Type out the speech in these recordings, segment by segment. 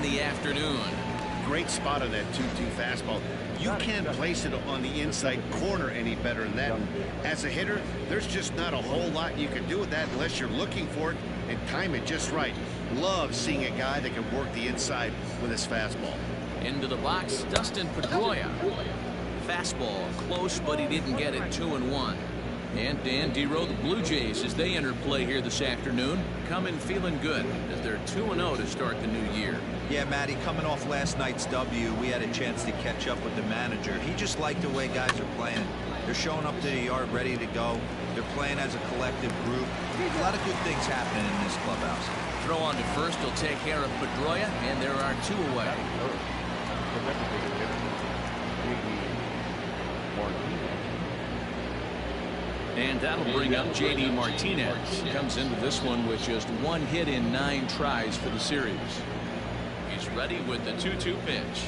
the afternoon. Great spot on that 2-2 fastball. You can't place it on the inside corner any better than that. As a hitter, there's just not a whole lot you can do with that unless you're looking for it and time it just right. Love seeing a guy that can work the inside with his fastball. Into the box, Dustin Pedroia. Fastball close, but he didn't get it. 2-1. And Dan Dero, the Blue Jays, as they enter play here this afternoon, come in feeling good as they're 2-0 to start the new year. Yeah, Matty, coming off last night's W, we had a chance to catch up with the manager. He just liked the way guys are playing. They're showing up to the yard ready to go. They're playing as a collective group. A lot of good things happening in this clubhouse. Throw on to first will take care of Pedroia, and there are 2 away. And that'll bring up J.D. Martinez. Comes into this one with just 1 hit in 9 tries for the series. He's ready with the 2-2 pitch.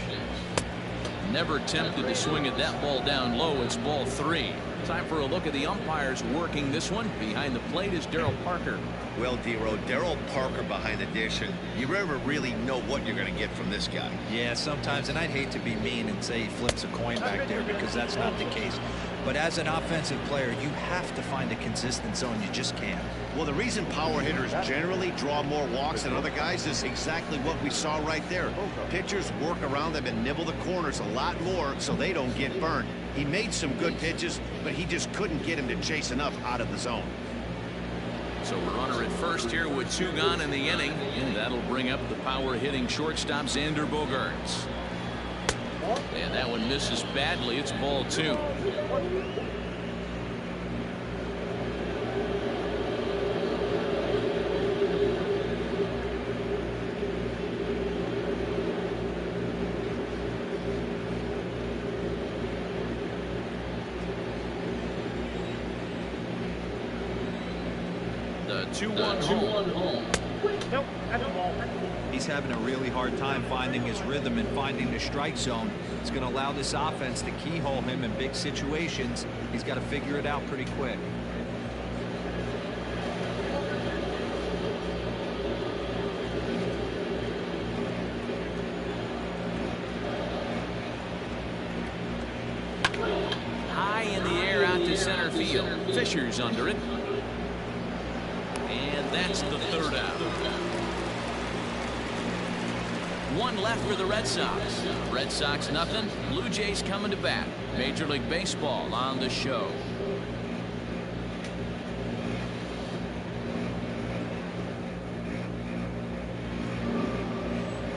Never tempted to swing at that ball down low. It's ball 3. Time for a look at the umpires working this one. Behind the plate is Darryl Parker. Well, Dero, Darryl Parker behind the dish, and you never really know what you're going to get from this guy. Yeah, sometimes, and I'd hate to be mean and say he flips a coin back there because that's not the case. But as an offensive player, you have to find a consistent zone. You just can't. Well, the reason power hitters generally draw more walks than other guys is exactly what we saw right there. Pitchers work around them and nibble the corners a lot more so they don't get burned. He made some good pitches, but he just couldn't get him to chase enough out of the zone. So we're runner at first here with 2 gone in the inning, and that'll bring up the power hitting shortstop Xander Bogaerts. And that one misses badly. It's ball 2. The 2-1 home. Nope, that's a ball. He's having a really hard time finding his rhythm and finding the strike zone. It's going to allow this offense to keyhole him in big situations. He's got to figure it out pretty quick. High in the air out to center field. Fisher's under it. And that's the 3rd out. 1 left for the Red Sox. Red Sox nothing. Blue Jays coming to bat. Major League Baseball on the show.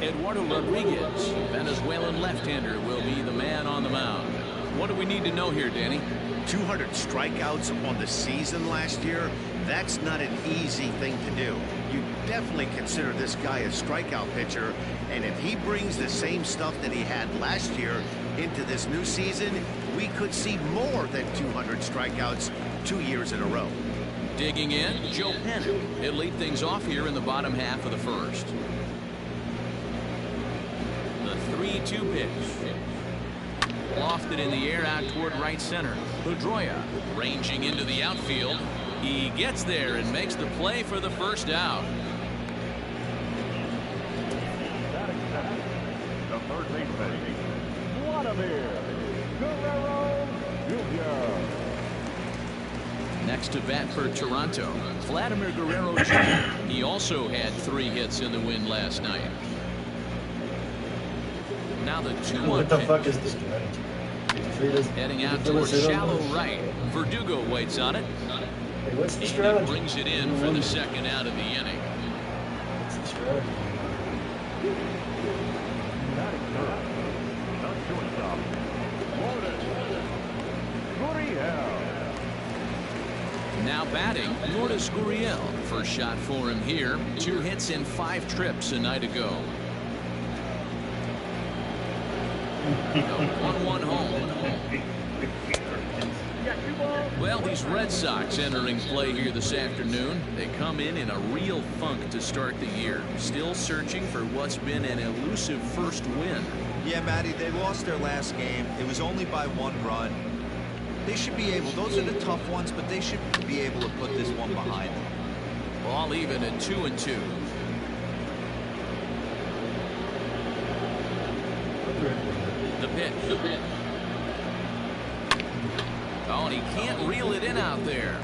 Eduardo Rodriguez, Venezuelan left-hander, will be the man on the mound. What do we need to know here, Danny? 200 strikeouts on the season last year. That's not an easy thing to do. You definitely consider this guy a strikeout pitcher, and if he brings the same stuff that he had last year into this new season, we could see more than 200 strikeouts 2 years in a row. Digging in, Joe Pennick. He'll lead things off here in the bottom half of the first. The 3-2 pitch. Lofted in the air out toward right center. Pedroia ranging into the outfield. He gets there and makes the play for the first out. The third baseman, Vladimir Guerrero Jr. Next to bat for Toronto, Vladimir Guerrero Jr. He also had 3 hits in the win last night. Now the 2-1 What the pitch. fuck is this strategy? Heading out towards shallow right. Verdugo waits on it. Hey, what's the And he strategy? brings it in for the 2nd out of the inning. What's the strategy? Batting third, the shortstop, Lourdes Gurriel. Now batting, Lourdes Gurriel. First shot for him here. 2 hits in 5 trips a night ago. The 1-1 home. Well, these Red Sox entering play here this afternoon. They come in a real funk to start the year. Still searching for what's been an elusive first win. Yeah, Matty, they lost their last game. It was only by 1 run. They should be able, those are the tough ones, but they should be able to put this one behind them. Ball even at 2-2. pitch. Oh, and he can't reel it in out there.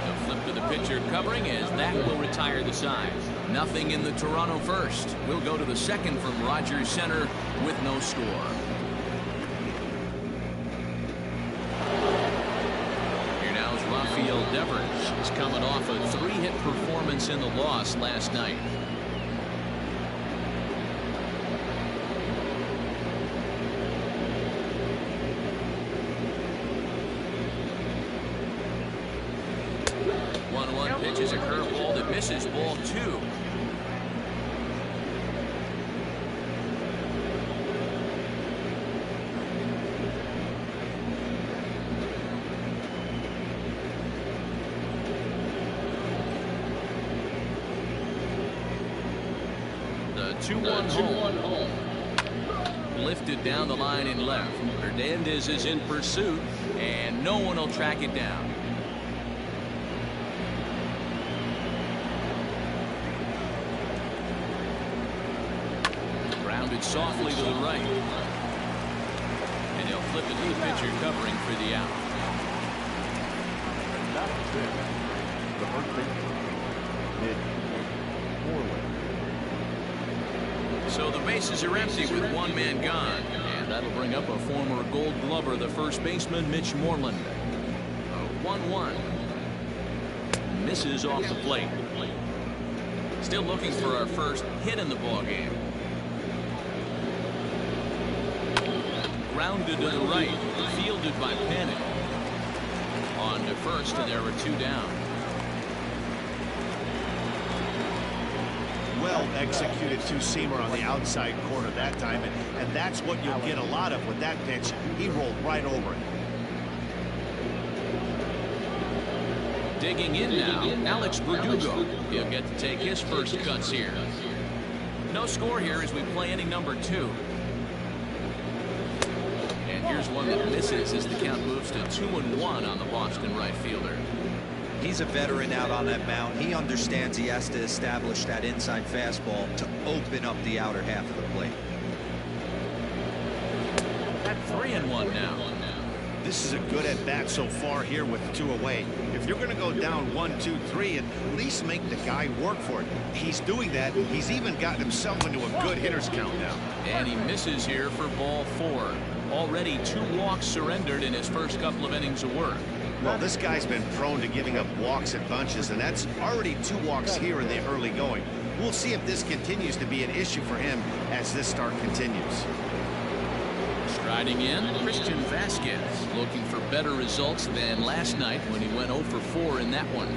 The flip to the pitcher covering as that will retire the side. Nothing in the Toronto first. We'll go to the second from Rogers Center with no score. Here now is Rafael Devers. He's coming off a 3-hit performance in the loss last night. Pitch is a curveball that misses, ball 2. The 2-1 home. Lifted down the line in left. Hernandez is in pursuit, and no one will track it down. Softly to the right, and he'll flip it to the pitcher covering for the out. That's it. The first baseman, So the bases are empty with one man gone, and that'll bring up a former Gold Glover, the first baseman, Mitch Moreland. A 1-1. Misses off the plate. Still looking for our first hit in the ballgame. Grounded to the right, fielded by Panic. On to first, and there were 2 down. Well executed two-seamer on the outside corner that time, and that's what you'll get a lot of with that pitch. He rolled right over it. Digging in now, Alex Verdugo. He'll get to take his first cuts here. No score here as we play inning number 2. Here's one that misses as the count moves to 2-1 on the Boston right fielder. He's a veteran out on that mound. He understands he has to establish that inside fastball to open up the outer half of the plate. At 3-1 now. This is a good at-bat so far here with 2 away. If you're going to go down 1, 2, 3, at least make the guy work for it. He's doing that. He's even gotten himself into a good hitter's count now. And he misses here for ball 4. Already 2 walks surrendered in his first couple of innings of work. Well, this guy's been prone to giving up walks in bunches, and that's already 2 walks here in the early going. We'll see if this continues to be an issue for him as this start continues. Striding in, Christian Vasquez, looking for better results than last night when he went 0 for 4 in that one.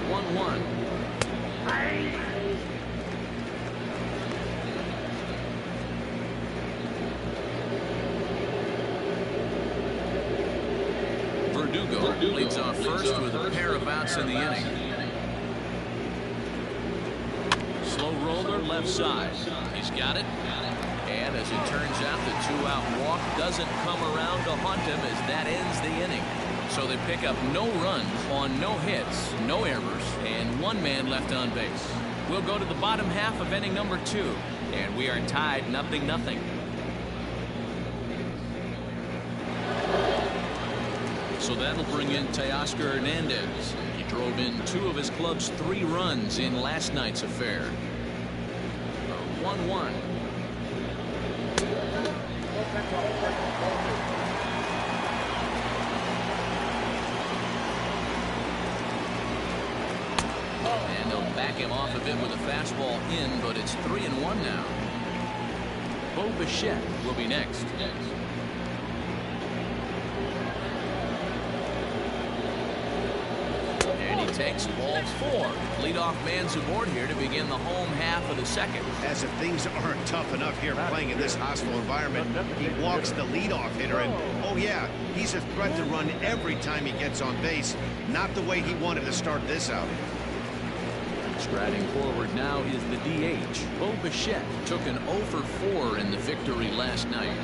1-1. Verdugo leads off first with a pair of outs in the inning. Slow roller left side. He's got it. And as it turns out, the 2-out walk doesn't come around to haunt him as that ends the inning. So they pick up no runs on no hits, no errors, and 1 man left on base. We'll go to the bottom half of inning number 2, and we are tied 0-0. So that'll bring in Teoscar Hernandez. He drove in 2 of his club's 3 runs in last night's affair. 1-1. And they'll back him off a bit with a fastball in, but it's 3-1 now. Bo Bichette will be next. And he takes ball 4. Leadoff man's aboard here to begin the home half of the second. As if things aren't tough enough here playing in this hostile environment, he walks the leadoff hitter, and oh yeah, he's a threat to run every time he gets on base. Not the way he wanted to start this out. Striding forward now is the DH. Bo Bichette took an 0 for 4 in the victory last night.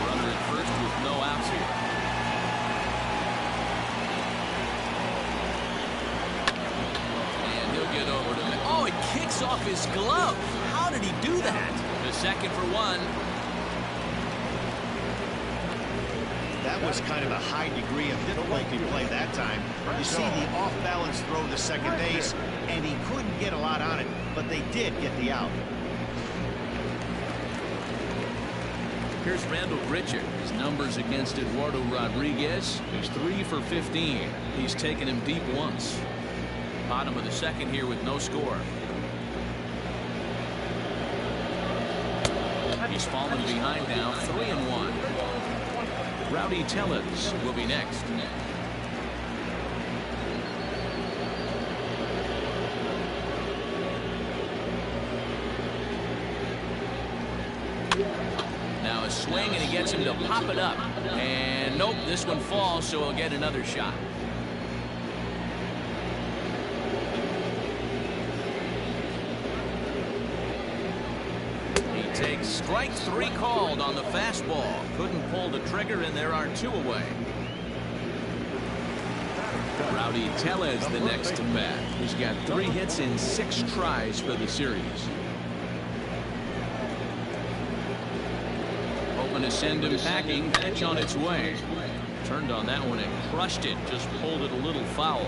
Runner at first with no outs here. it over to him. Oh, it kicks off his glove. How did he do that? The second for one. That was kind of a high degree of difficulty play that time. You see the off-balance throw to second base, and he couldn't get a lot on it, but they did get the out. Here's Randall Grichuk. His numbers against Eduardo Rodriguez. He's 3 for 15. He's taken him deep once. Bottom of the second here with no score. He's fallen behind now, 3-1. Rowdy Tellez will be next. Now a swing, and he gets him to pop it up. And nope, this one falls, so he'll get another shot. He takes strike 3 called on the fastball. Couldn't pull the trigger, and there are 2 away. Rowdy Tellez the next to bat. He's got 3 hits in 6 tries for the series. Hoping to send him packing. Pitch on its way. Turned on that one and crushed it. Just pulled it a little foul.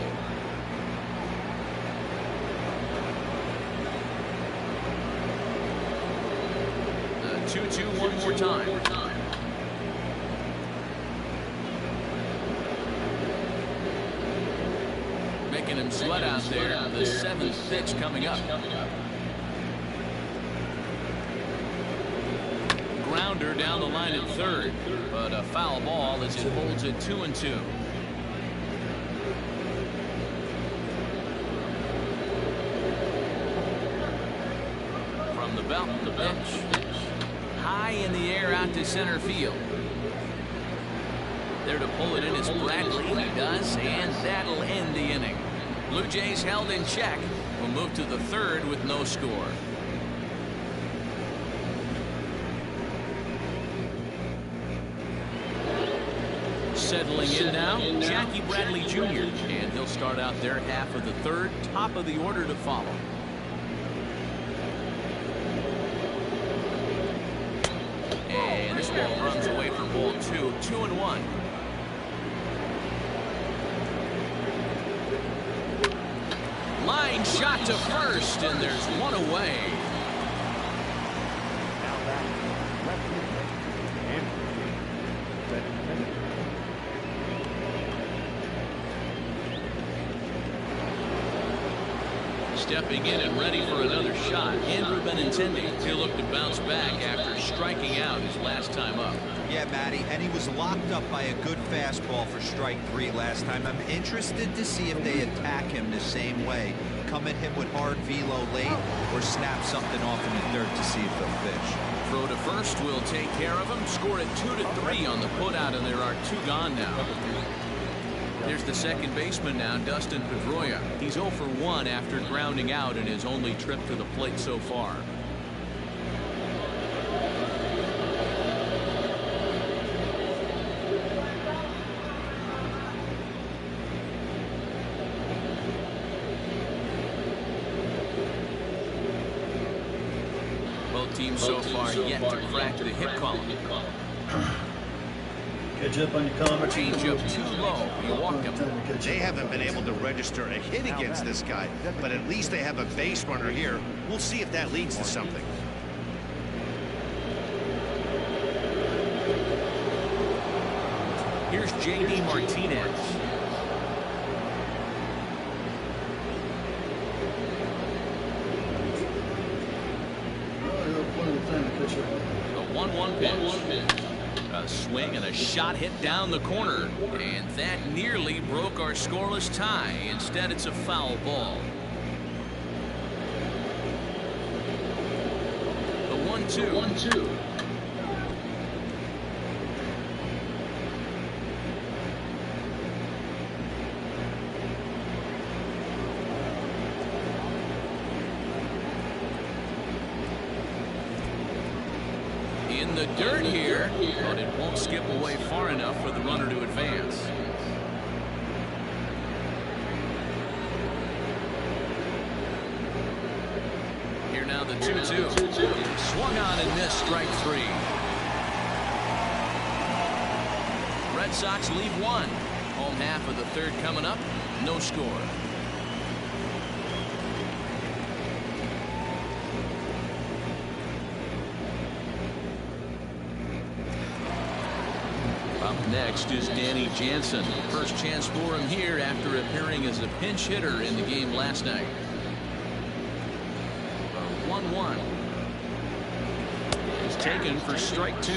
The 2-2 one more time. Making him sweat out there. The 7th pitch coming up. Grounder down the line at third, but a foul ball as it holds it 2-2. From the belt, the pitch. High in the air out to center field. There to pull it in is Bradley. He does, and that'll end the inning. Blue Jays held in check. Will move to the third with no score. Settling in now, Jackie Bradley Jr. And he'll start out their half of the third, top of the order to follow. And this ball runs away for ball 2, 2-1. Line shot to first, and there's 1 away. Stepping in and ready for another shot, Andrew Benintendi. He'll look to bounce back after striking out his last time up. Yeah, Matty, and he was locked up by a good fastball for strike 3 last time. I'm interested to see if they attack him the same way. Come at him with hard velo late or snap something off in the third to see if they'll pitch. Throw to first will take care of him. Score at 2-3 on the putout, and there are 2 gone now. Here's the second baseman now, Dustin Pedroia. He's 0 for 1 after grounding out in his only trip to the plate so far. Both teams so far yet to crack the hit column. Catch up on your comment. Change up too low. You walk him. They haven't been able to register a hit against this guy, but at least they have a base runner here. We'll see if that leads to something. Here's J.D. Martinez. The 1-1 pitch. A swing and a shot hit down the corner, and that nearly broke our scoreless tie. Instead, it's a foul ball. The 1-2. In the dirt here, but it won't skip away far enough for the runner to advance. the 2-2. Swung on and missed, strike 3. Red Sox lead 1. Home half of the third coming up. No score. Up next is Danny Jansen. First chance for him here after appearing as a pinch hitter in the game last night. 1-1. Is taken for strike 2.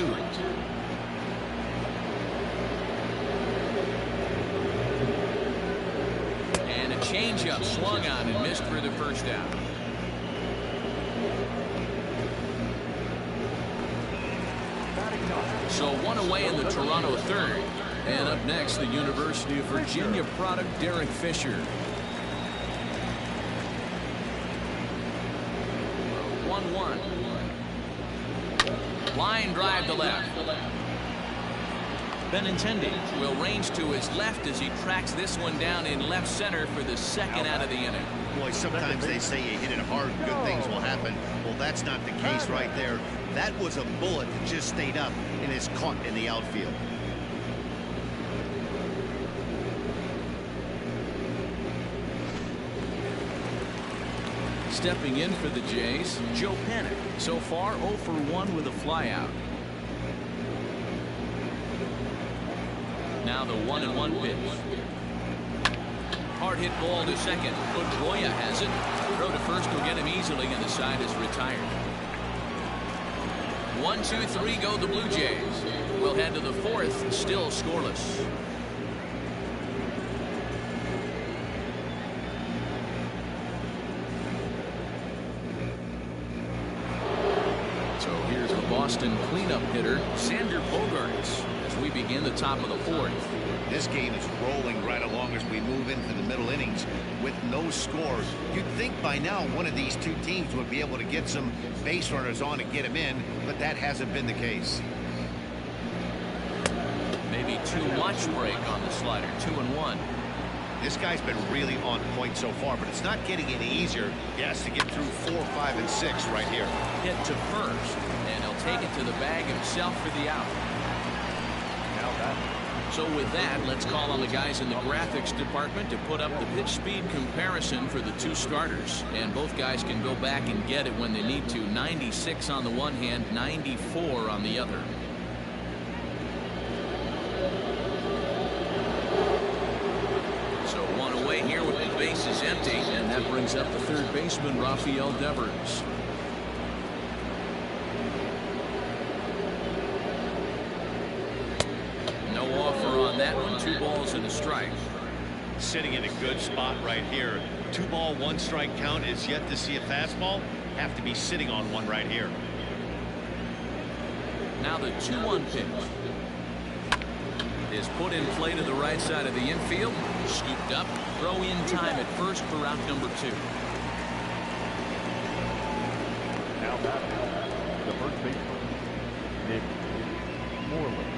And a changeup swung on and missed for the first out. So one away in the Toronto third. And up next, the University of Virginia product, Derek Fisher. 1-1. Line drive to left. Benintendi will range to his left as he tracks this one down in left center for the second out of the inning. Boy, sometimes they say you hit it hard, good things will happen. Well, that's not the case right there. That was a bullet that just stayed up and is caught in the outfield. Stepping in for the Jays, Joe Panic. So far, 0 for 1 with a flyout. Now the 1-1 pitch. Hard hit ball to second. Goya has it. Throw to first will get him easily, and the side is retired. 1-2-3 go the Blue Jays. We'll head to the fourth, still scoreless. So here's the Boston cleanup hitter, Xander Bogaerts, as we begin the top of the fourth. This game is rolling right along as we move into the middle innings with no score. You'd think by now one of these two teams would be able to get some base runners on and get them in, but that hasn't been the case. Maybe too much break on the slider. 2-1. This guy's been really on point so far, but it's not getting any easier. He has to get through 4, 5, and 6 right here. Hit to first, and he'll take it to the bag himself for the out. So with that, let's call on the guys in the graphics department to put up the pitch speed comparison for the two starters. And both guys can go back and get it when they need to. 96 on the one hand, 94 on the other. So one away here with the bases empty. And that brings up the third baseman, Rafael Devers. On that one, 2 balls and a strike. Sitting in a good spot right here. 2 ball, 1 strike count is yet to see a fastball. Have to be sitting on one right here. Now the 2-1 pitch is put in play to the right side of the infield. Scooped up. Throw in time at first for out number 2. Now batting, the first baseman, Nick Moreland.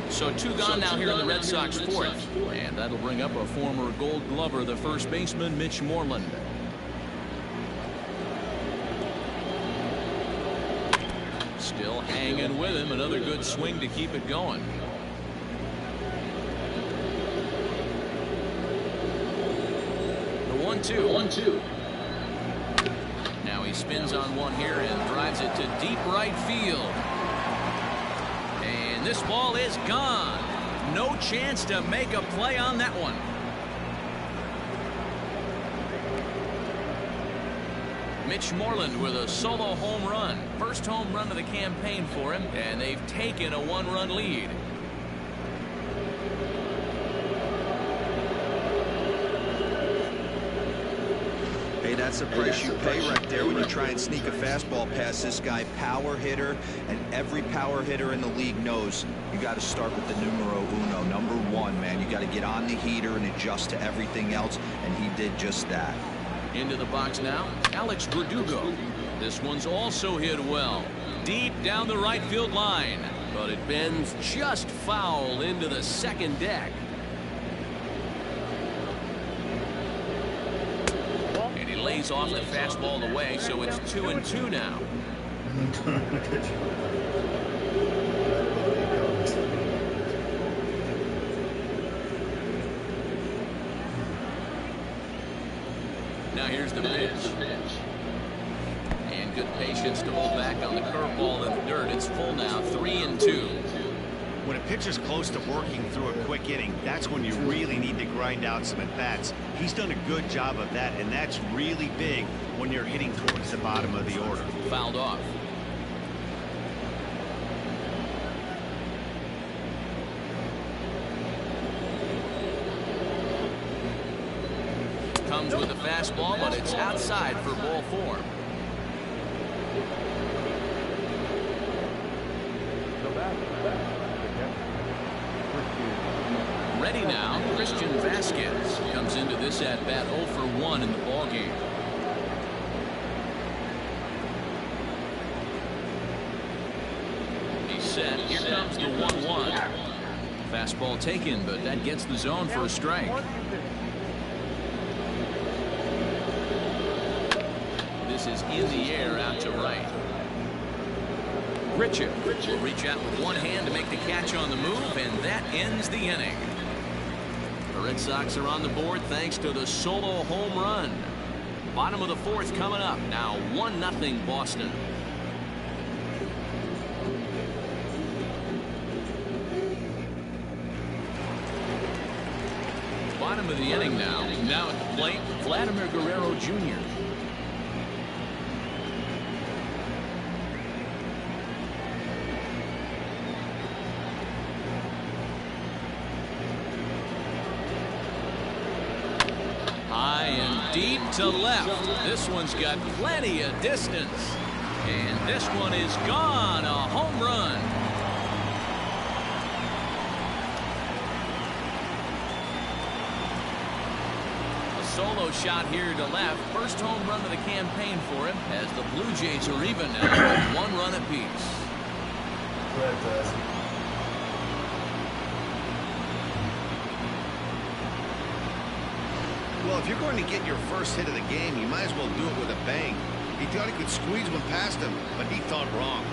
So 2 gone now here in the Red Sox fourth. And that'll bring up a former Gold Glover, the first baseman, Mitch Moreland. Still hanging with him. Another good swing to keep it going. The 1-2. Now he spins on one here and drives it to deep right field. This ball is gone. No chance to make a play on that one. Mitch Moreland with a solo home run. First home run of the campaign for him, and they've taken a 1-run lead. Hey, that's the price you pay right there when you try and sneak a fastball past this guy. Power hitter, and every power hitter in the league knows you got to start with the numero uno, number 1, man. You got to get on the heater and adjust to everything else, and he did just that. Into the box now, Alex Verdugo. This one's also hit well. Deep down the right field line, but it bends just foul into the second deck. lays off the fastball away, so it's 2-2 now. Now here's the pitch. And good patience to hold back on the curveball in the dirt. It's full now, 3-2. When a pitcher's close to working through a quick inning, that's when you really need to grind out some at-bats. He's done a good job of that, and that's really big when you're hitting towards the bottom of the order. Fouled off. Comes with a fastball, but it's outside for ball 4. Ready now, Christian Vasquez comes into this at-bat 0 for 1 in the ballgame. He's set. Here comes the 1-1. Fastball taken, but that gets the zone for a strike. This is in the air out to right. Richard will reach out with one hand to make the catch on the move, and that ends the inning. The Red Sox are on the board thanks to the solo home run. Bottom of the 4th coming up. Now 1-0 Boston. Bottom of the inning now. Now at the plate, Vladimir Guerrero Jr. Deep to left. This one's got plenty of distance. And this one is gone. A home run. A solo shot here to left. First home run of the campaign for him, as the Blue Jays are even now with 1 run apiece. Well, if you're going to get your first hit of the game, you might as well do it with a bang. He thought he could squeeze one past him, but he thought wrong.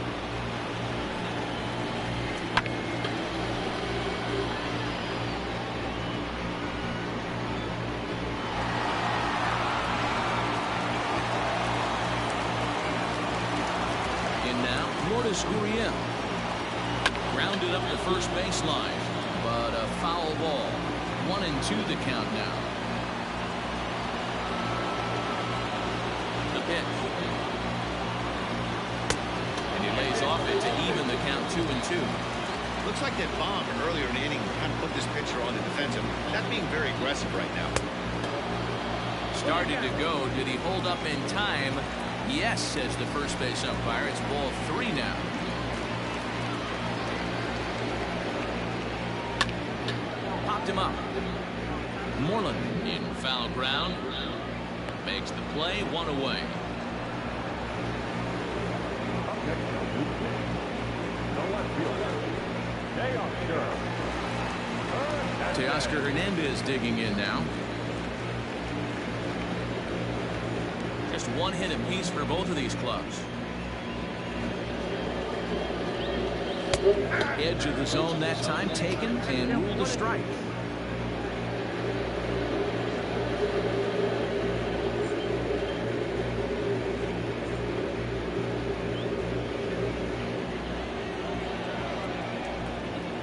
In now, Lourdes Gurriel. Grounded up the first baseline, but a foul ball. 1-2 the count now. Pitch. And he lays off it to even the count 2-2. Looks like that bomb earlier in the inning kind of put this pitcher on the defensive. Not being very aggressive right now. Started to go. Did he hold up in time? Yes, says the first base umpire. It's ball 3 now. Popped him up. Moreland in foul ground. Makes the play, 1 away. Teoscar Hernandez digging in now. Just 1 hit apiece for both of these clubs. Edge of the zone that time taken and ruled a strike.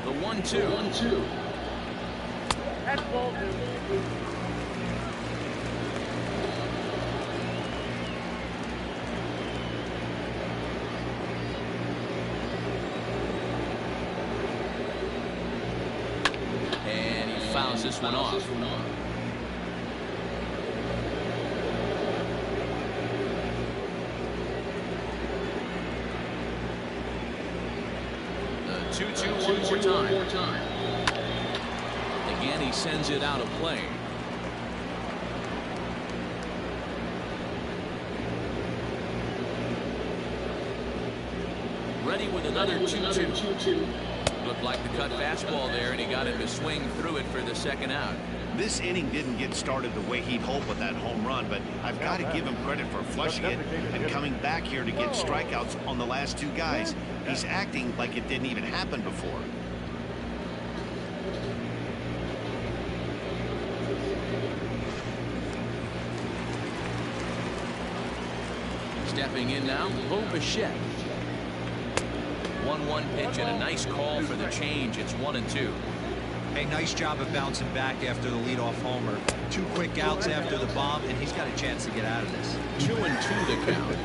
The 1-2. That's ball 2. And he fouls this one off. The 2-2 one more time. Again, he sends it out of play. Ready with another 2-2. The Looked like the cut fastball there, and he got him to swing through it for the second out. This inning didn't get started the way he'd hoped with that home run, but I've got to give him credit for flushing it and coming back here to get strikeouts on the last two guys. He's acting like it didn't even happen before. Stepping in now, Bichette. 1-1 pitch and a nice call for the change. It's 1-2. Hey, nice job of bouncing back after the leadoff homer. 2 quick outs after the bomb, and he's got a chance to get out of this. 2-2 the count.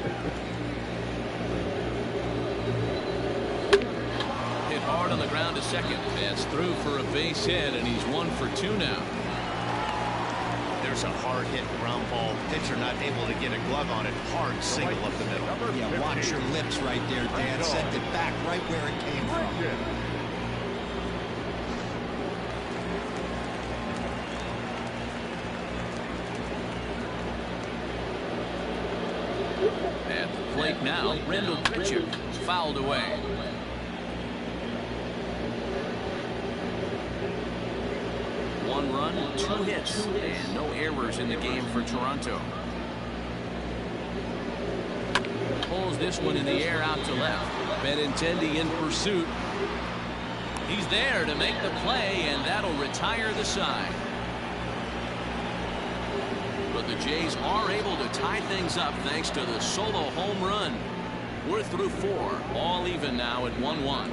Hit hard on the ground to second. That's through for a base hit, and he's 1 for 2 now. There's a hard hit ground ball. Pitcher not able to get a glove on it. Hard single up the middle. Yeah, watch your lips right there, Dan. Sent it back right where it came from. At the plate now, Randall Pritchard fouled away. One run, 2 hits, and no errors in the game for Toronto. Pulls this one in the air out to left. Benintendi in pursuit. He's there to make the play, and that'll retire the side. But the Jays are able to tie things up thanks to the solo home run. We're through 4, all even now at 1-1.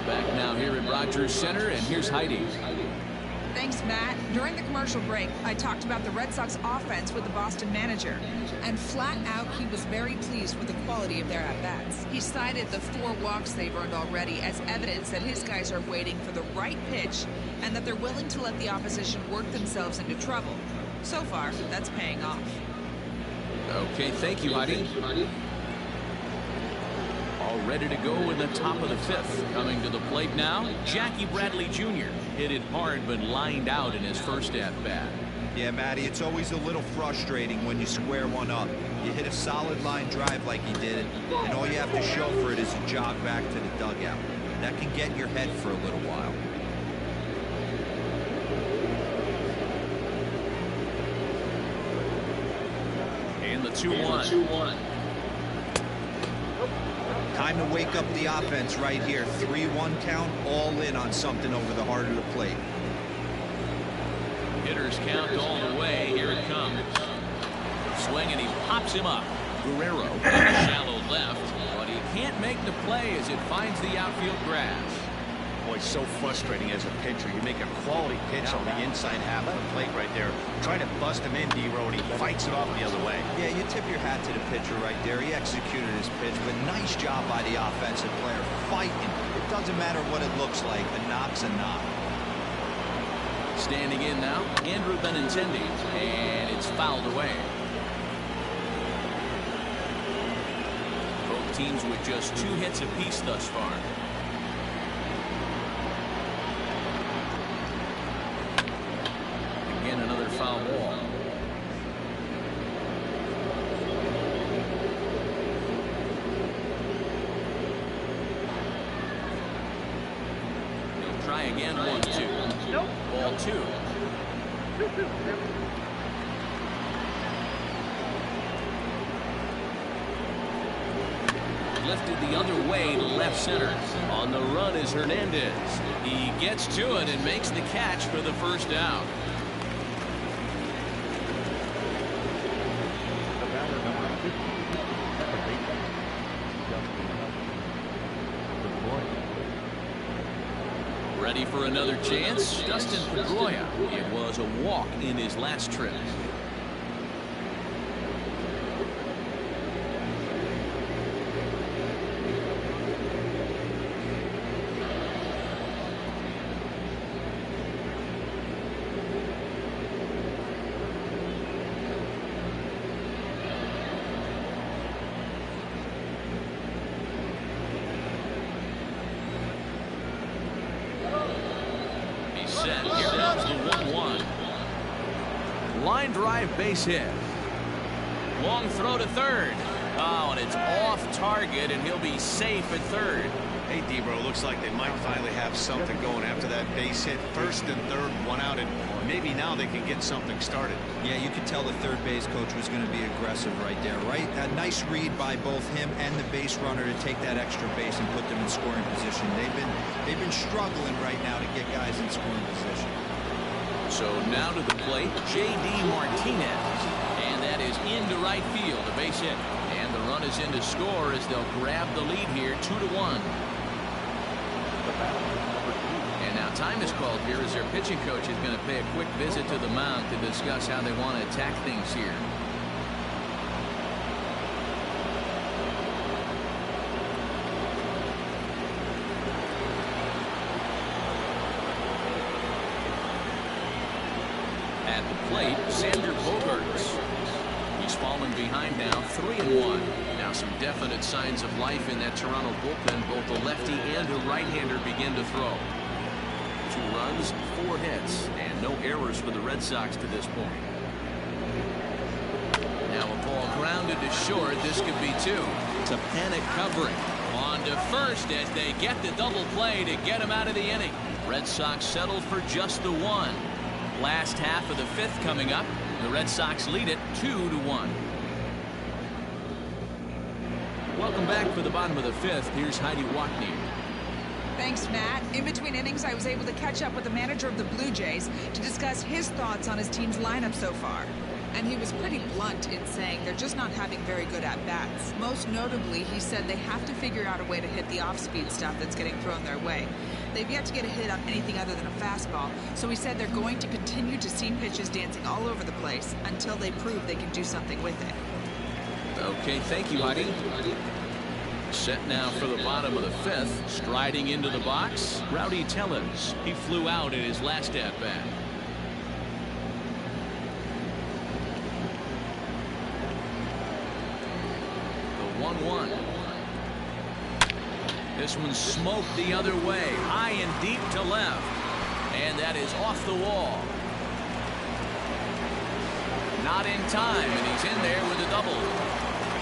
Back now here at Rogers Center, and here's Heidi. Thanks, Matt. During the commercial break, I talked about the Red Sox offense with the Boston manager. And flat out, he was very pleased with the quality of their at-bats. He cited the 4 walks they've earned already as evidence that his guys are waiting for the right pitch and that they're willing to let the opposition work themselves into trouble. So far, that's paying off. Okay, thank you, Heidi. All ready to go in the top of the 5th. Coming to the plate now, Jackie Bradley Jr. hit it hard but lined out in his first at-bat. Yeah, Matty, it's always a little frustrating when you square one up. You hit a solid line drive like he did, and all you have to show for it is a jog back to the dugout. That can get in your head for a little while. And the 2-1. Time to wake up the offense right here. 3-1 count, all in on something over the heart of the plate. Hitters count all the way. Here it comes. Swing, and he pops him up. Guerrero in the shallow left, but he can't make the play as it finds the outfield grass. Boy, so frustrating as a pitcher. You make a quality pitch on the inside half of the plate right there. Try to bust him in, D-Row, and he fights it off the other way. Yeah, you tip your hat to the pitcher right there. He executed his pitch, but nice job by the offensive player. Fighting. It doesn't matter what it looks like. A knock's a knock. Standing in now, Andrew Benintendi, and it's fouled away. Both teams with just 2 hits apiece thus far. Again, another foul ball. He'll try again, 1-2. Ball 2. Lifted the other way to left center. On the run is Hernandez. He gets to it and makes the catch for the first down. Ready for another chance? Dustin Pedroia. It was a walk in his last trip. Set. Here comes the 1-1. Line drive base hit. Long throw to third. Oh, and it's off target, and he'll be safe at third. Hey, Debro, looks like they might finally have something going after that base hit. First and third, one out, and maybe now they can get something started. Yeah, you could tell the third base coach was going to be aggressive right there, right? A nice read by both him and the base runner to take that extra base and put them in scoring position. They've been struggling right now to get guys in scoring position. So now to the plate, J.D. Martinez, and that is into right field, a base hit, and the run is in to score as they'll grab the lead here, 2-1. And now time is called here as their pitching coach is going to pay a quick visit to the mound to discuss how they want to attack things here. At the plate, Sander Bogaerts. He's fallen behind now, 3-1. Now some definite signs of life in that Toronto bullpen. Both the lefty and the right-hander begin to throw. 2 runs, 4 hits, and no errors for the Red Sox to this point. Now a ball grounded to short. This could be 2. It's a panic covering. On to first as they get the double play to get him out of the inning. Red Sox settle for just the 1. Last half of the 5th coming up. The Red Sox lead it 2-1. Welcome back for the bottom of the 5th. Here's Heidi Watney. Thanks, Matt. In between innings, I was able to catch up with the manager of the Blue Jays to discuss his thoughts on his team's lineup so far. And he was pretty blunt in saying they're just not having very good at-bats. Most notably, he said they have to figure out a way to hit the off-speed stuff that's getting thrown their way. They've yet to get a hit on anything other than a fastball, so he said they're going to continue to see pitches dancing all over the place until they prove they can do something with it. Okay, thank you, Heidi. Set now for the bottom of the 5th. Striding into the box, Rowdy Tellez. He flew out in his last at-bat. The 1-1. This one smoked the other way, high and deep to left. And that is off the wall. Not in time, and he's in there with a double.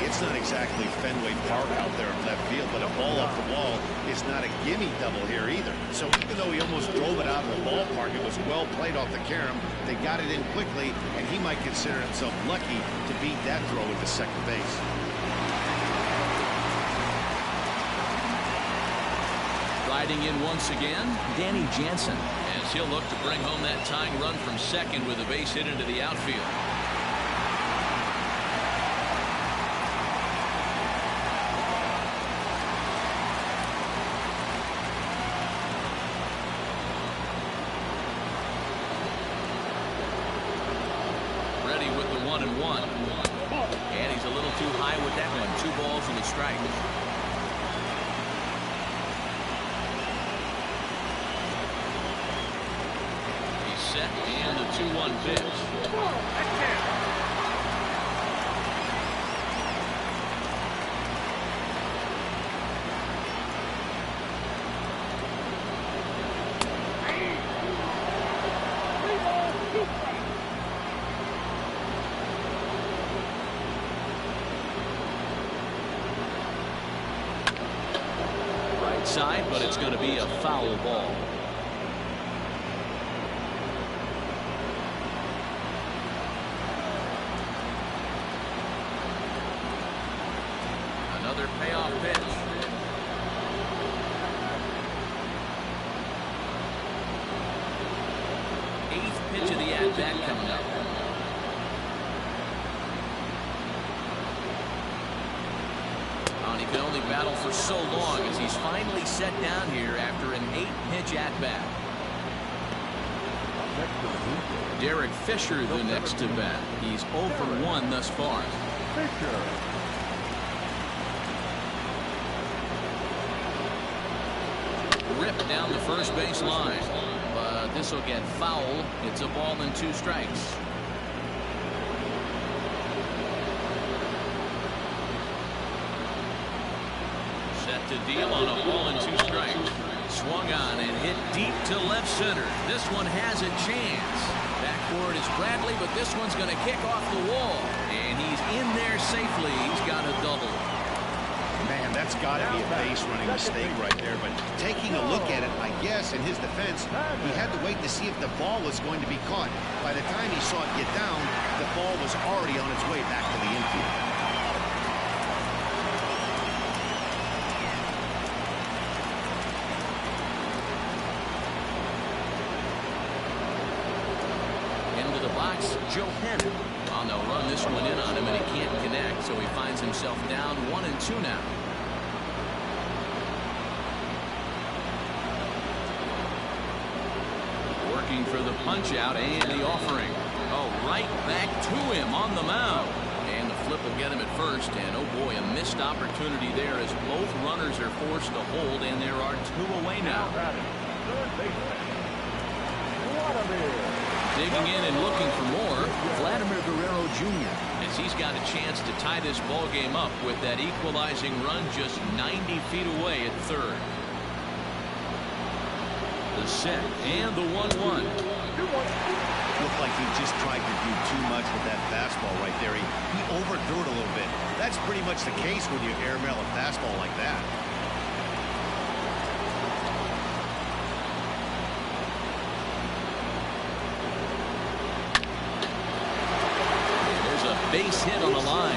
It's not exactly Fenway Park out there in left field, but a ball off the wall is not a gimme double here either. So even though he almost drove it out of the ballpark, it was well played off the carom. They got it in quickly, and he might consider himself lucky to beat that throw into second base. Riding in once again, Danny Jansen, as he'll look to bring home that tying run from second with a base hit into the outfield. Ready with the 1-1. And he's a little too high with that one. 2 balls and a strike. Set and the 2-1 pitch. Right side, but it's going to be a foul ball. Another payoff pitch. 8th pitch of the at-bat coming up. And he can only battle for so long as he's finally set down here after an 8-pitch at-bat. Derek Fisher the next to bat. He's 0 for 1 thus far. Ripped down the first base line, but this will get foul. It's a ball and 2 strikes. Set to deal on a ball and 2 strikes. Swung on and hit deep to left center. This one has a chance. Back for it is Bradley, but this one's going to kick off the wall. And he's in there safely. He's got a double. Man, that's got to be a base running mistake right there. But taking a look at it, I guess, in his defense, he had to wait to see if the ball was going to be caught. By the time he saw it get down, the ball was already on its way back to the infield. Into the box, Joe Penn. Well, they'll run this one in on him, and he can't connect, so he finds himself down 1-2 now. Working for the punch out and the offering. Oh, right back to him on the mound. And the flip will get him at first, and oh boy, a missed opportunity there as both runners are forced to hold, and there are 2 away now. Digging in and looking for more, Vladimir Guerrero Jr. as he's got a chance to tie this ball game up with that equalizing run just 90 feet away at third. The set and the 1-1. Looked like he just tried to do too much with that fastball right there. He overthrew it a little bit. That's pretty much the case when you airmail a fastball like that. Base hit on the line.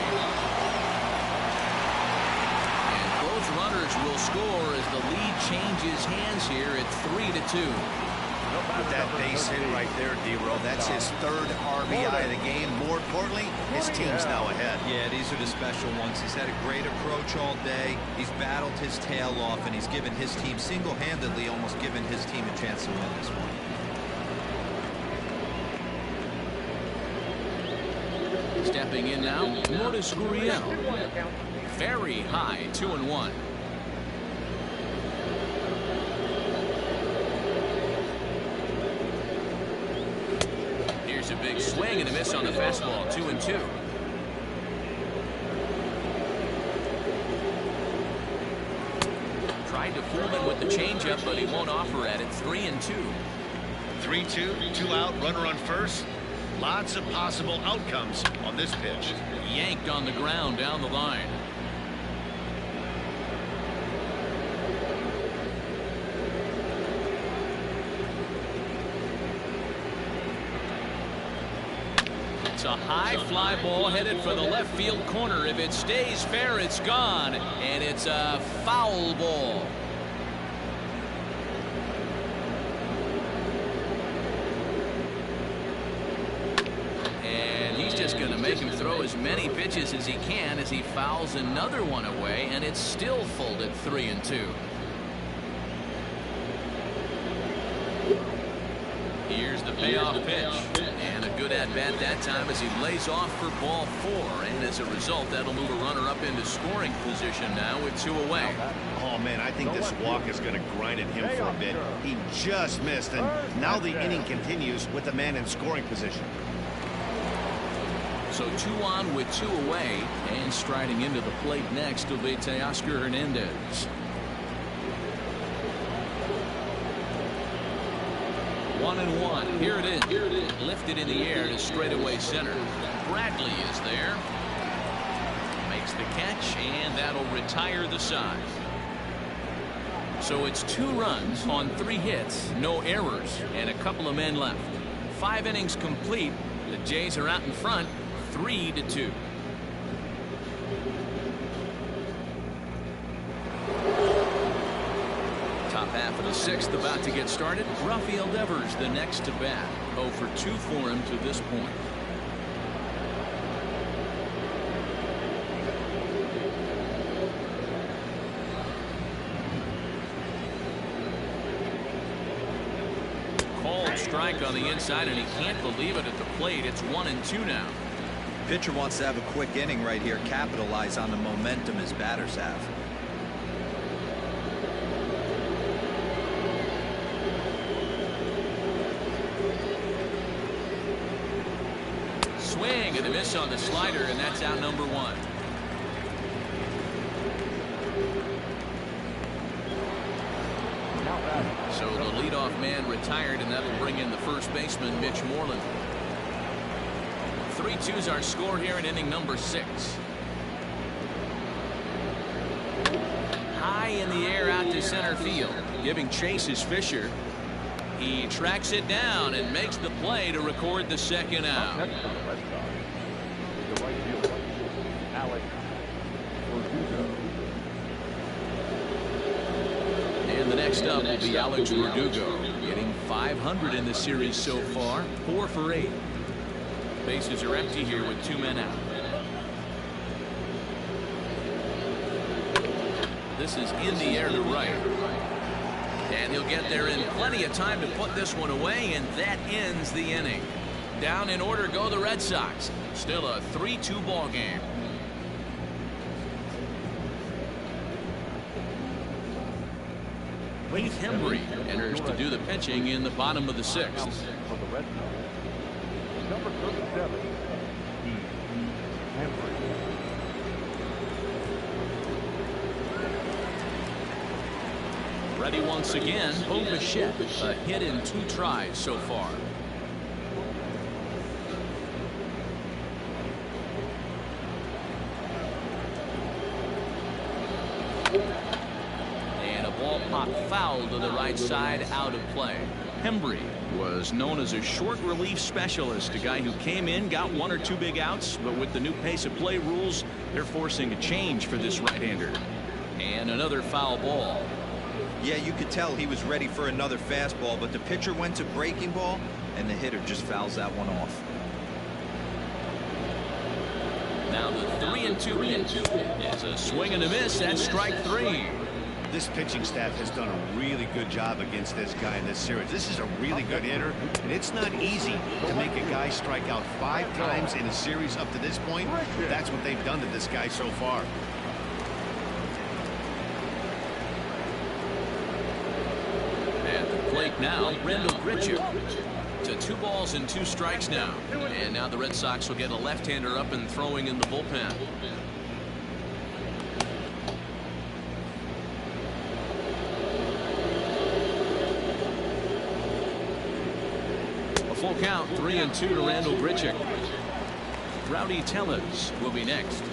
And both runners will score as the lead changes hands here at 3-2. With that base hit right there, D-Row, that's his 3rd RBI of the game. More importantly, his team's now ahead. Yeah, these are the special ones. He's had a great approach all day. He's battled his tail off, and he's given his team single-handedly, almost given his team a chance to win this one. Stepping in now, Lourdes Gurriel. Very high, 2-1. Here's a big swing and a miss on the fastball, 2-2. Tried to fool him with the changeup, but he won't offer at it, 3-2. 3-2, 2 out, runner on first. Lots of possible outcomes on this pitch. Yanked on the ground down the line. It's a high fly ball headed for the left field corner. If it stays fair, it's gone. And it's a foul ball. Just going to make him throw as many pitches as he can as he fouls another one away, and it's still full at 3-2. Here's the payoff pitch, and a good at-bat that time as he lays off for ball 4, and as a result that'll move a runner up into scoring position now with 2 away. Oh man, I think this walk is going to grind at him for a bit. He just missed, and now the inning continues with the man in scoring position. So 2 on with 2 away, and striding into the plate next will be Teoscar Hernandez. 1-1. Here it is. Lifted in the air to straightaway center. Bradley is there. Makes the catch, and that'll retire the side. So it's 2 runs on 3 hits, no errors, and a couple of men left. 5 innings complete. The Jays are out in front. 3-2. Top half of the 6th about to get started. Rafael Devers the next to bat. 0 for 2 for him to this point. Called strike on the inside, and he can't believe it at the plate. It's 1-2 now. Pitcher wants to have a quick inning right here, capitalize on the momentum his batters have. Swing and a miss on the slider, and that's out number 1. So the leadoff man retired, and that'll bring in the first baseman, Mitch Moreland. 3-2's our score here in inning number 6. High in the air out to center field. Giving chase is Fisher. He tracks it down and makes the play to record the second out. Next on the Red Sox is the right fielder, Alex Verdugo. And the next up will be Alex Verdugo, getting 500 in the series so far, 4 for 8. Bases are empty here with 2 men out. This is in the air to right. And he'll get there in plenty of time to put this one away, and that ends the inning. Down in order go the Red Sox. Still a 3-2 ball game. Wade Hembry enters to do the pitching in the bottom of the 6th. For the Red Sox, number 37, Steve Hembry. Ready once again, Bo Bichette, a hit in 2 tries so far. And a ball popped foul to the right side, out of play. Hembry was known as a short relief specialist, a guy who came in, got 1 or 2 big outs, but with the new pace of play rules, they're forcing a change for this right-hander. And another foul ball. Yeah, you could tell he was ready for another fastball, but the pitcher went to breaking ball, and the hitter just fouls that one off. Now the 3-2 pitch is a swing and a miss. That's strike 3. This pitching staff has done a really good job against this guy in this series. This is a really good hitter, and it's not easy to make a guy strike out 5 times in a series up to this point. That's what they've done to this guy so far. Plate now, Randall Grichuk to 2 balls and 2 strikes now. And now the Red Sox will get a left-hander up and throwing in the bullpen. A full count, 3-2 to Randall Grichuk. Rowdy Tellez will be next.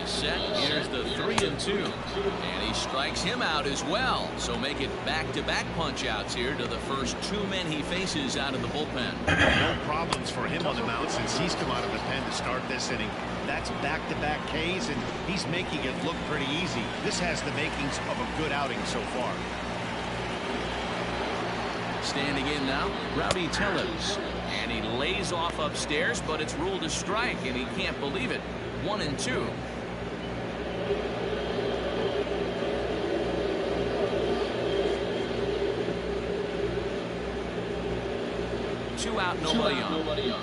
Set. Here's the 3-2, and he strikes him out as well. So make it back-to-back punch-outs here to the first 2 men he faces out of the bullpen. No problems for him on the mound since he's come out of the pen to start this inning. That's back-to-back Ks, and he's making it look pretty easy. This has the makings of a good outing so far. Standing in now, Rowdy Tellez, and he lays off upstairs, but it's ruled a strike, and he can't believe it. 1-2. 2 out, nobody on.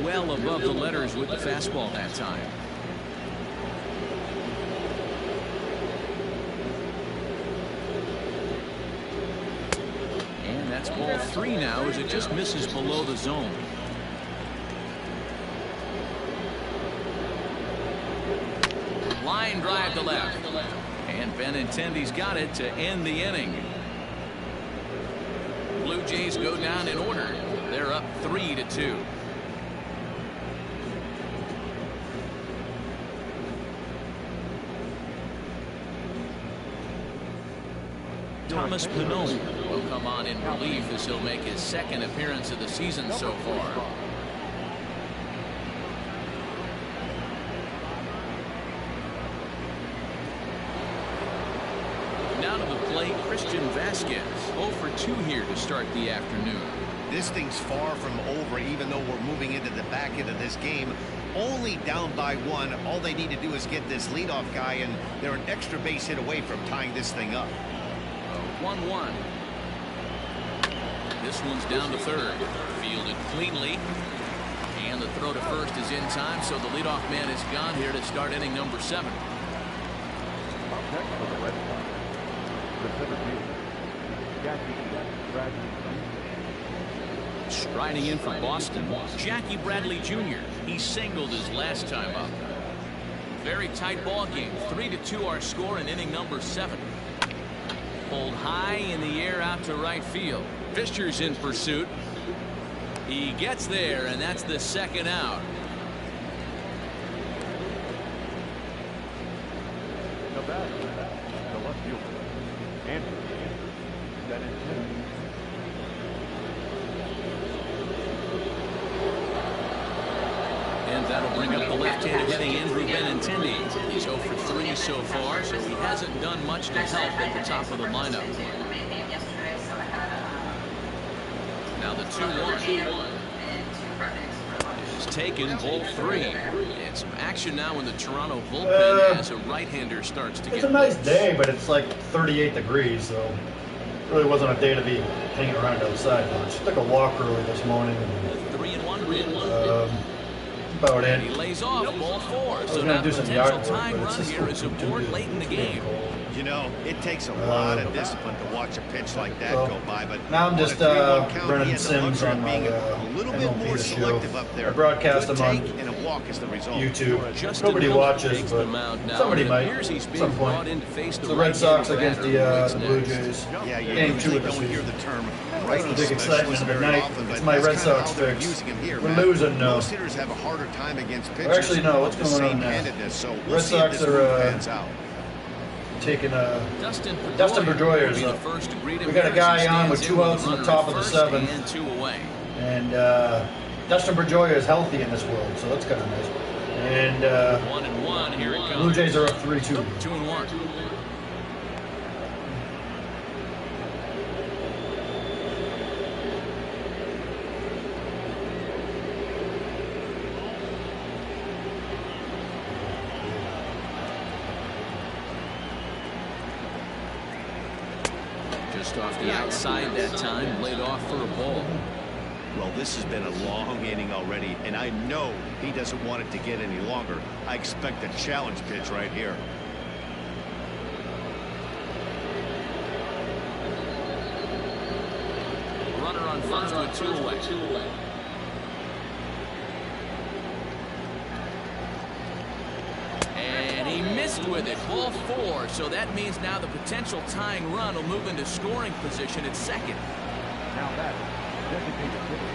Well above the letters with the fastball that time. And that's ball 3 now as it just misses below the zone. Line drive to left. And Benintendi's got it to end the inning. Blue Jays go down in order. They're up 3-2. Thomas Pannone will come on in relief as he'll make his 2nd appearance of the season so far. Now to the plate, Christian Vasquez. 0 for 2 here to start the afternoon. This thing's far from over, even though we're moving into the back end of this game. Only down by 1. All they need to do is get this leadoff guy, and they're an extra base hit away from tying this thing up. 1-1. This one's down to third. Fielded cleanly. And the throw to first is in time, so the leadoff man is gone here to start inning number 7. Up next for the Red Sox, the center fielder, Jackie Bradley. Striding in for Boston, Jackie Bradley Jr. He singled his last time up. Very tight ball game. 3-2 our score in inning number 7. Pulled high in the air out to right field. Fisher's in pursuit. He gets there, and that's the second out. The batter, the left fielder, Andrew. That is 10. And that'll bring up the left-handed hitting Andrew Benintendi. He's 0 for 3 so far, so he hasn't done much to help at the top of the lineup. Now the 2-1 is taken, ball 3. And some action now in the Toronto bullpen as a right-hander starts to get It's a nice loose. day, but it's like 38 degrees, so it really wasn't a day to be hanging around outside much. Took a walk early this morning. And, 3-1. about And it. he lays off, ball 4. So gonna now do the some potential yard work, tying but it's run just here is aboard late in the game. You know, it takes a lot of discipline to watch a pitch like that Well, go by, but now I'm on just a 3-1 count, he running had the SIMS luxury on of my being a little bit MLB more show. selective up there. I broadcast Good them on take and a walk is the result. YouTube. Justin Nobody Wilson watches, takes but the mound now, somebody and it might appears he's at being some brought point. in to face It's the the Red Sox right-handed against batter the who waits Blue next. Jays. Yeah, you Game 2 usually of the don't hear season. the term That's right the big excitement of the very night. often, but It's my that's Red kinda Sox how they're fix. using him here, We're Matt. losing now. Most hitters have a harder time against pitchers. Or actually, no, what's of the going same on now? handedness, so we'll Red see if Sox this are, move pans out. Taking Dustin Pedroia will be the up. first to greet him. We got a here guy as he on with stands 2 in outs in the runner top at of the first 7th. and 2 away. And Dustin Pedroia is healthy in this world, so that's kind of nice. And 1-1, here it comes. Blue Jays are up 3-2. 2-1. Just off the outside that time, laid off for a ball. Well, this has been a long inning already, and I know he doesn't want it to get any longer. I expect a challenge pitch right here. Runner on first with 2 away. And he missed with it. Ball 4. So that means now the potential tying run will move into scoring position at second. Now that designated hitter.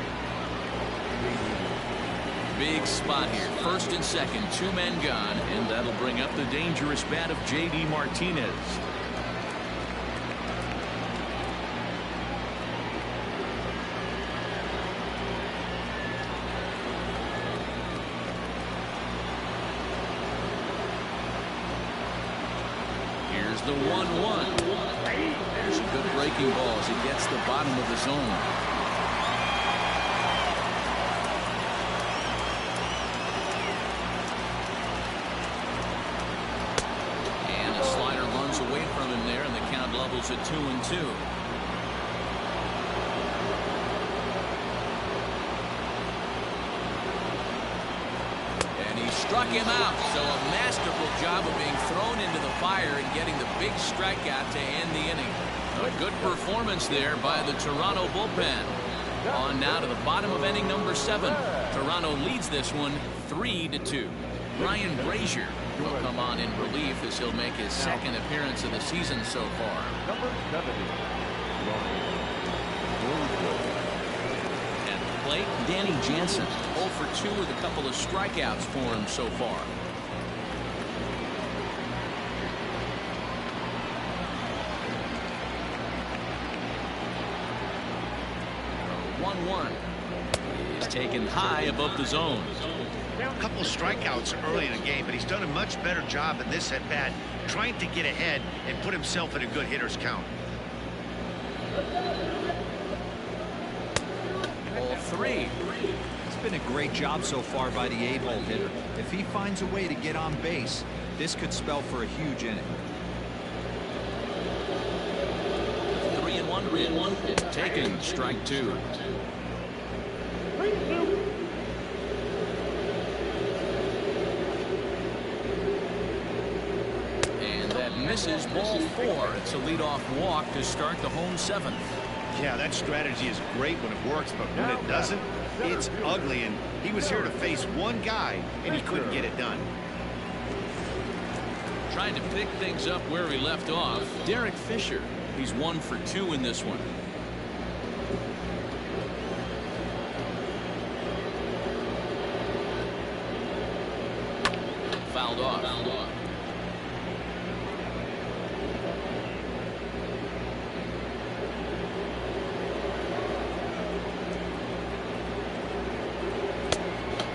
Big spot here. First and second. 2 men gone. And that'll bring up the dangerous bat of J.D. Martinez. Here's the 1-1. There's a good breaking ball as he gets the bottom of the zone. And a slider runs away from him there, and the count levels at 2-2. And he struck him out. So a masterful job of being thrown into the fire and getting the big strikeout to end the inning. A good performance there by the Toronto bullpen. On now to the bottom of inning number 7. Toronto leads this one 3-2. Ryan Brazier will come on in relief as he'll make his second appearance of the season so far. Number 70. At the plate, Danny Jansen 0 for 2 with a couple of strikeouts for him so far. 1-1 is taken high above the zone. A couple of strikeouts early in the game, but he's done a much better job in this at bat, trying to get ahead and put himself in a good hitter's count. Ball 3. It's been a great job so far by the 8-hole hitter. If he finds a way to get on base, this could spell for a huge inning. 3-1. Taken, strike 2. And that misses, ball 4. It's a leadoff walk to start the home 7th. Yeah, that strategy is great when it works, but when it doesn't, it's ugly. And he was here to face one guy, and he couldn't get it done. Trying to pick things up where he left off, Derek Fisher. He's 1 for 2 in this one. Fouled off.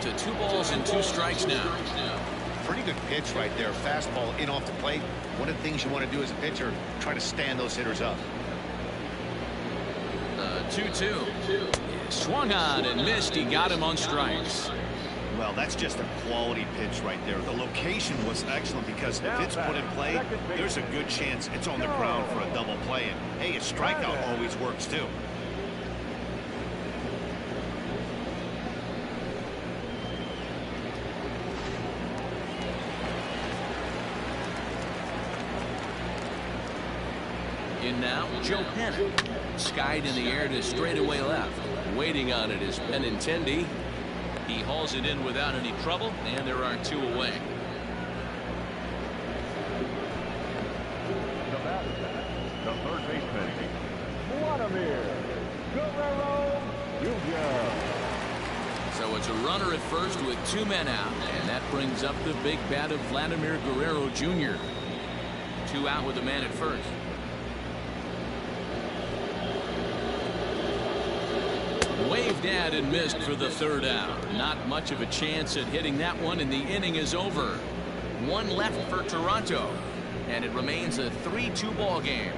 To 2 balls and 2 strikes now. Pretty good pitch right there. Fastball in off the plate. One of the things you want to do as a pitcher, try to stand those hitters up. 2-2. Swung on and missed. He got him on strikes. Well, that's just a quality pitch right there. The location was excellent because if it's put in play, there's a good chance it's on the ground for a double play. And, hey, a strikeout always works, too. In now, Joe Penn. Skied in the air to straightaway left. Waiting on it is Benintendi. He hauls it in without any trouble, and there are 2 away. The third baseman, Vladimir Guerrero Jr. So it's a runner at first with 2 men out, and that brings up the big bat of Vladimir Guerrero Jr. 2 out with a man at first. Waved at and missed for the 3rd out. Not much of a chance at hitting that one, and the inning is over. 1 left for Toronto, and it remains a 3-2 ball game.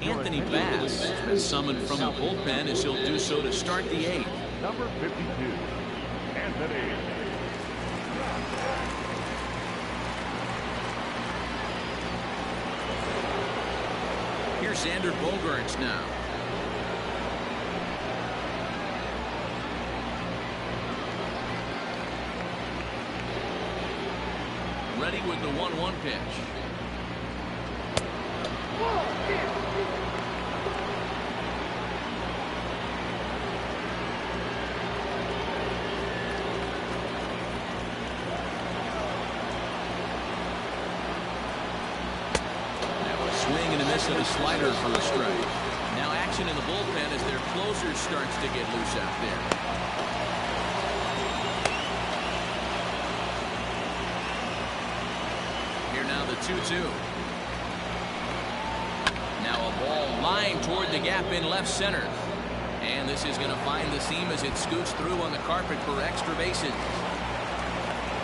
Anthony Bass has been summoned from the bullpen as he'll do so to start the 8th. Number 52, Anthony. Here's Xander Bogaerts now. Ready with the 1-1 pitch. And a slider for a strike. Now action in the bullpen as their closer starts to get loose out there. Here now the 2-2. Now a ball lined toward the gap in left center. And this is going to find the seam as it scoots through on the carpet for extra bases.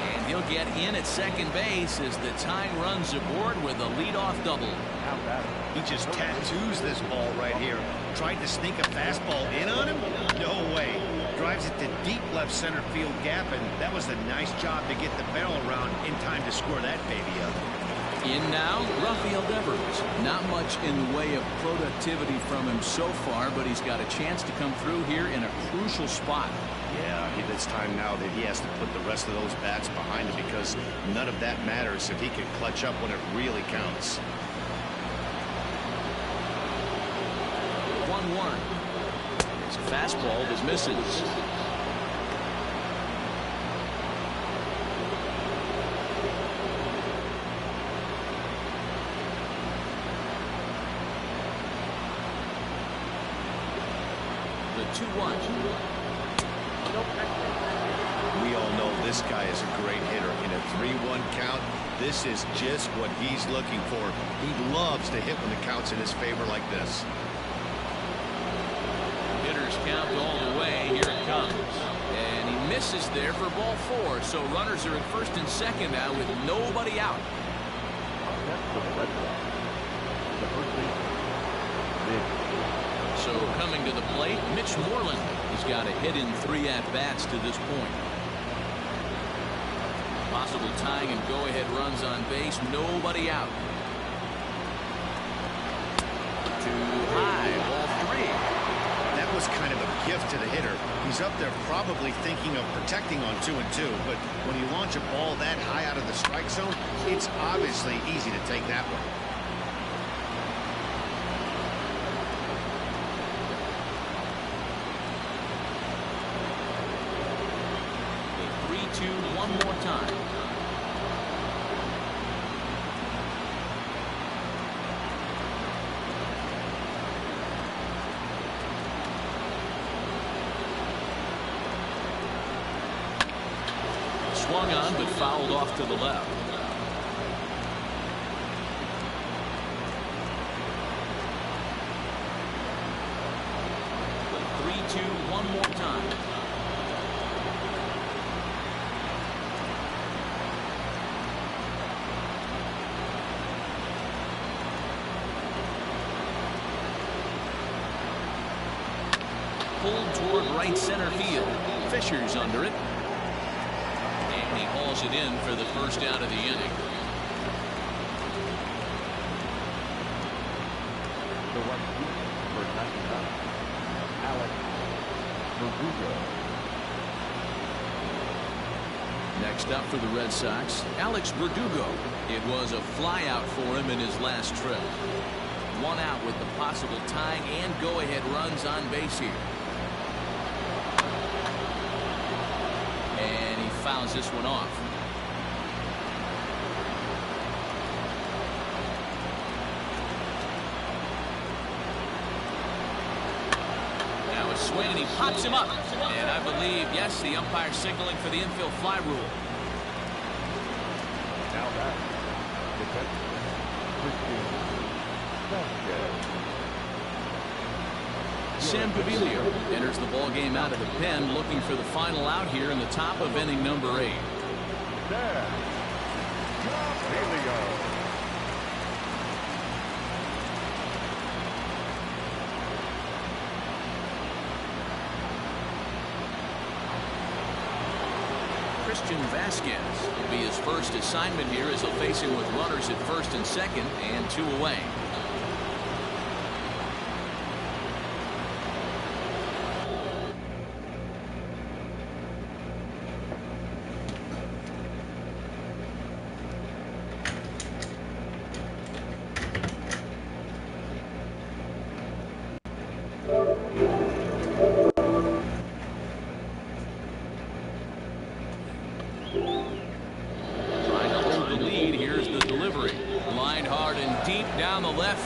And he'll get in at second base as the tying runs aboard with a leadoff double. He just tattoos this ball right here. Tried to sneak a fastball in on him? No way. Drives it to deep left center field gap, and that was a nice job to get the barrel around in time to score that baby up. In now, Rafael Devers. Not much in the way of productivity from him so far, but he's got a chance to come through here in a crucial spot. Yeah, it's time now that he has to put the rest of those bats behind him because none of that matters if he can clutch up when it really counts. 1-1. It's a fastball that misses. The 2-1. We all know this guy is a great hitter. In a 3-1 count, this is just what he's looking for. He loves to hit when the count's in his favor like this. Hitters count all the way. Here it comes. And he misses there for ball 4. So runners are at first and second now with nobody out. So coming to the plate, Mitch Moreland. He's got a hit in 3 at-bats to this point. Possible tying and go-ahead runs on base. Nobody out. Too high. Ball 3. That was kind of a gift to the hitter. He's up there probably thinking of protecting on 2-2, but when you launch a ball that high out of the strike zone, it's obviously easy to take that one. The 3-2 one more time. Swung on, but fouled off to the left. The 3-2 one more time. Pulled toward right center field. Fisher's under it. And he hauls it in for the first out of the inning. The right field for 99, Alex Verdugo. Next up for the Red Sox, Alex Verdugo. It was a flyout for him in his last trip. One out with the possible tying and go-ahead runs on base here. And he fouls this one off. Now a swing, and he pops him up. And I believe, yes, the umpire signaling for the infield fly rule. Now back, defense, Sam Pavilio enters the ball game out of the pen, looking for the final out here in the top of inning number 8. There. Pavilio. Christian Vasquez will be his first assignment here as he'll face him with runners at first and second and 2 away.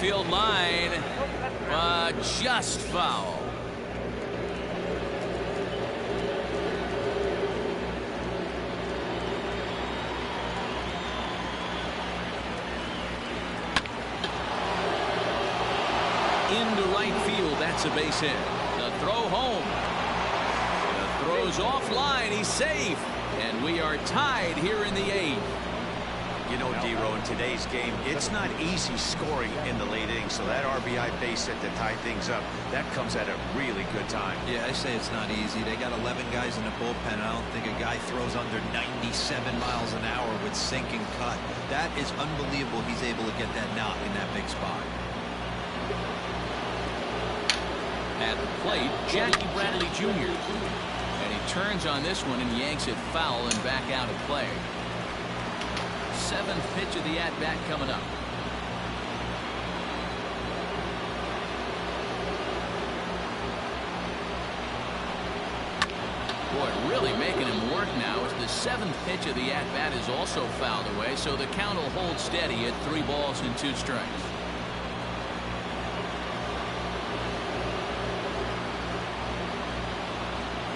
Field line, just foul. Into right field, that's a base hit. The throw home. The throw's offline, he's safe, and we are tied here in the 8th. You know, D-Row, in today's game, it's not easy scoring in the late innings, so that RBI base hit to tie things up, that comes at a really good time. Yeah, I say it's not easy. They got 11 guys in the bullpen. I don't think a guy throws under 97 miles an hour with sink and cut. That is unbelievable he's able to get that knock in that big spot. At the plate, Jackie Bradley Jr. And he turns on this one and yanks it foul and back out of play. 7th pitch of the at-bat coming up. Boy, really making him work now as the 7th pitch of the at-bat is also fouled away, so the count will hold steady at 3 balls and 2 strikes.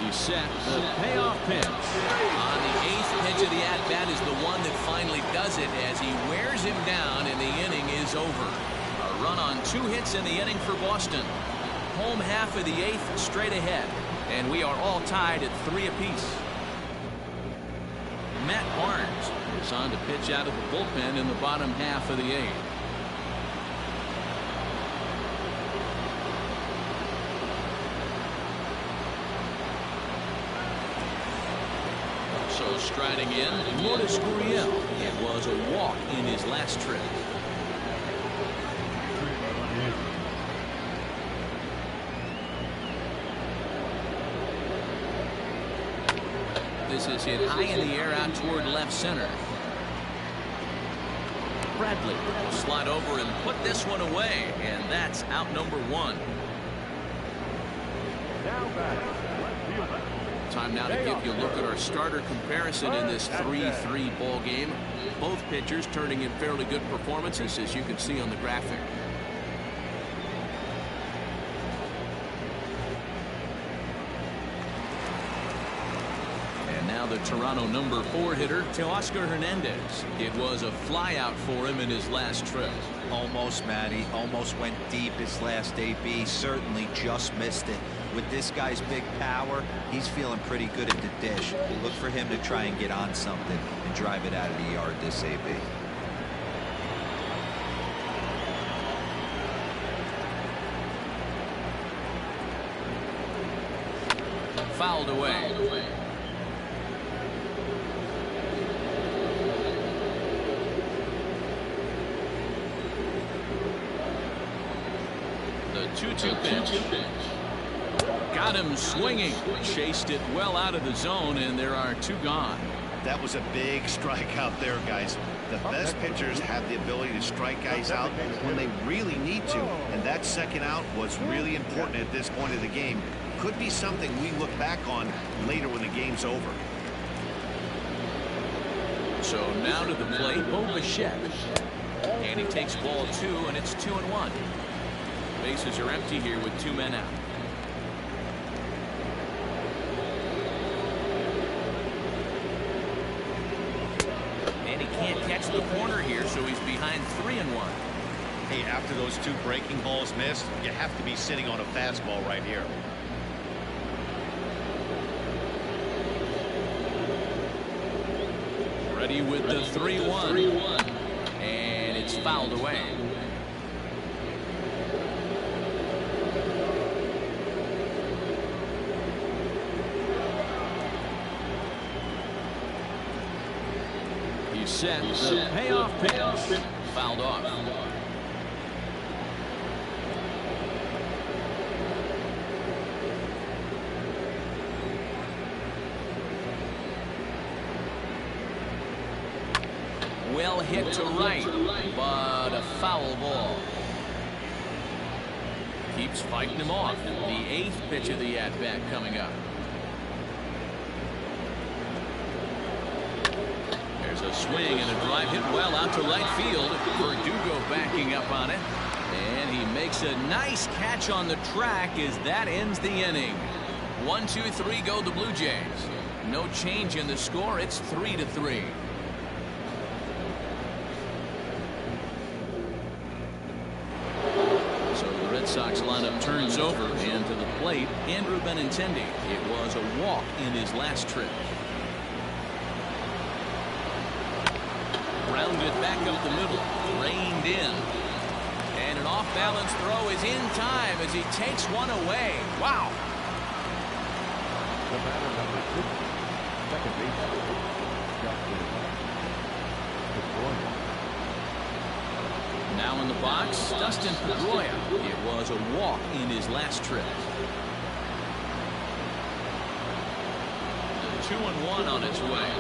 He's set the payoff pitch. On the 8th pitch of the at-bat is the one that finally does it as he wears him down and the inning is over. A run on 2 hits in the inning for Boston. Home half of the 8th straight ahead, and we are all tied at 3 apiece. Matt Barnes is on to pitch out of the bullpen in the bottom half of the 8th. So striding in, Lourdes Gurriel. It was a walk in his last trip. This is hit high in the air out toward left center. Bradley will slide over and put this one away, and that's out number 1. Now back, left fielder. Time now to give you a look at our starter comparison in this 3-3 ball game. Both pitchers turning in fairly good performances, as you can see on the graphic. And now the Toronto number 4 hitter, Teoscar Hernandez. It was a flyout for him in his last trip. Almost, Matty. Almost went deep his last AB. Certainly just missed it. With this guy's big power, he's feeling pretty good at the dish. Look for him to try and get on something and drive it out of the yard this AB. Fouled away. The 2-2 pitch. Got him swinging. Chased it well out of the zone, and there are 2 gone. That was a big strikeout there, guys. The best pitchers have the ability to strike guys out when they really need to, and that second out was really important at this point of the game. Could be something we look back on later when the game's over. So now to the plate, Bo Bichette. And he takes ball 2, and it's 2-1. Bases are empty here with 2 men out. And he can't catch the corner here, so he's behind 3-1. Hey, after those 2 breaking balls missed, you have to be sitting on a fastball right here. Ready with the 3-1. And it's fouled away. He's set. The payoff pitch. Fouled off. Well hit to right, but a foul ball. Keeps fighting him off. The 8th pitch of the at-bat coming up. There's a swing and a drive hit well out to right field. Verdugo backing up on it. And he makes a nice catch on the track as that ends the inning. 1-2-3 go the Blue Jays. No change in the score. It's 3-3. Red Sox lineup turns over, and to the plate, Andrew Benintendi. It was a walk in his last trip. Rounded back up the middle, reined in. And an off-balance throw is in time as he takes one away. Wow. The batter number 6, second baseman, Justin Pedroia. Now in the box, Dustin Pedroia. It was a walk in his last trip. The 2-1 on its way.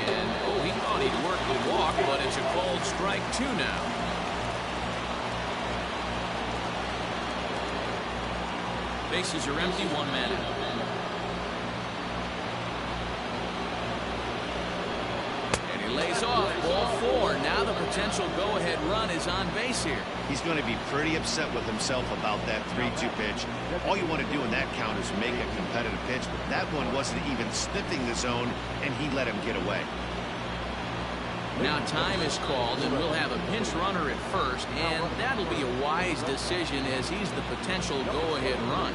And oh, he thought he'd work the walk, but it's a called strike 2 now. Bases are empty, 1 man out. And he lays off, ball 4. Now the potential go-ahead run is on base here. He's going to be pretty upset with himself about that 3-2 pitch. All you want to do in that count is make a competitive pitch, but that one wasn't even sniffing the zone, and he let him get away. Now time is called, and we'll have a pinch runner at first, and that'll be a wise decision as he's the potential go-ahead run.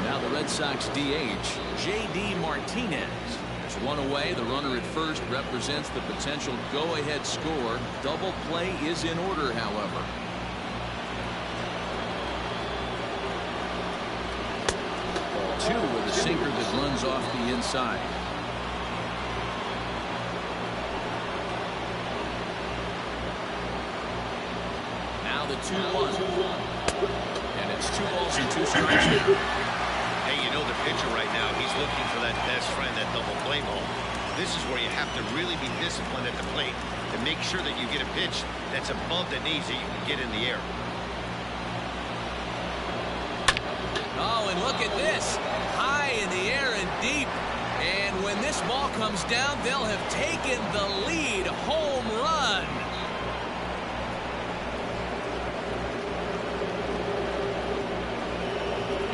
Now the Red Sox DH, J.D. Martinez. There's one away. The runner at first represents the potential go-ahead score. Double play is in order, however. Ball 2 with a sinker that runs off the inside. Now the 2-1. And it's 2 balls and 2 strikes. Hey, you know the pitcher right now, he's looking for that best friend, that double play ball. This is where you have to really be disciplined at the plate to make sure that you get a pitch that's above the knees that you can get in the air. Oh, and look at this. High in the air and deep. And when this ball comes down, they'll have taken the lead. Home run.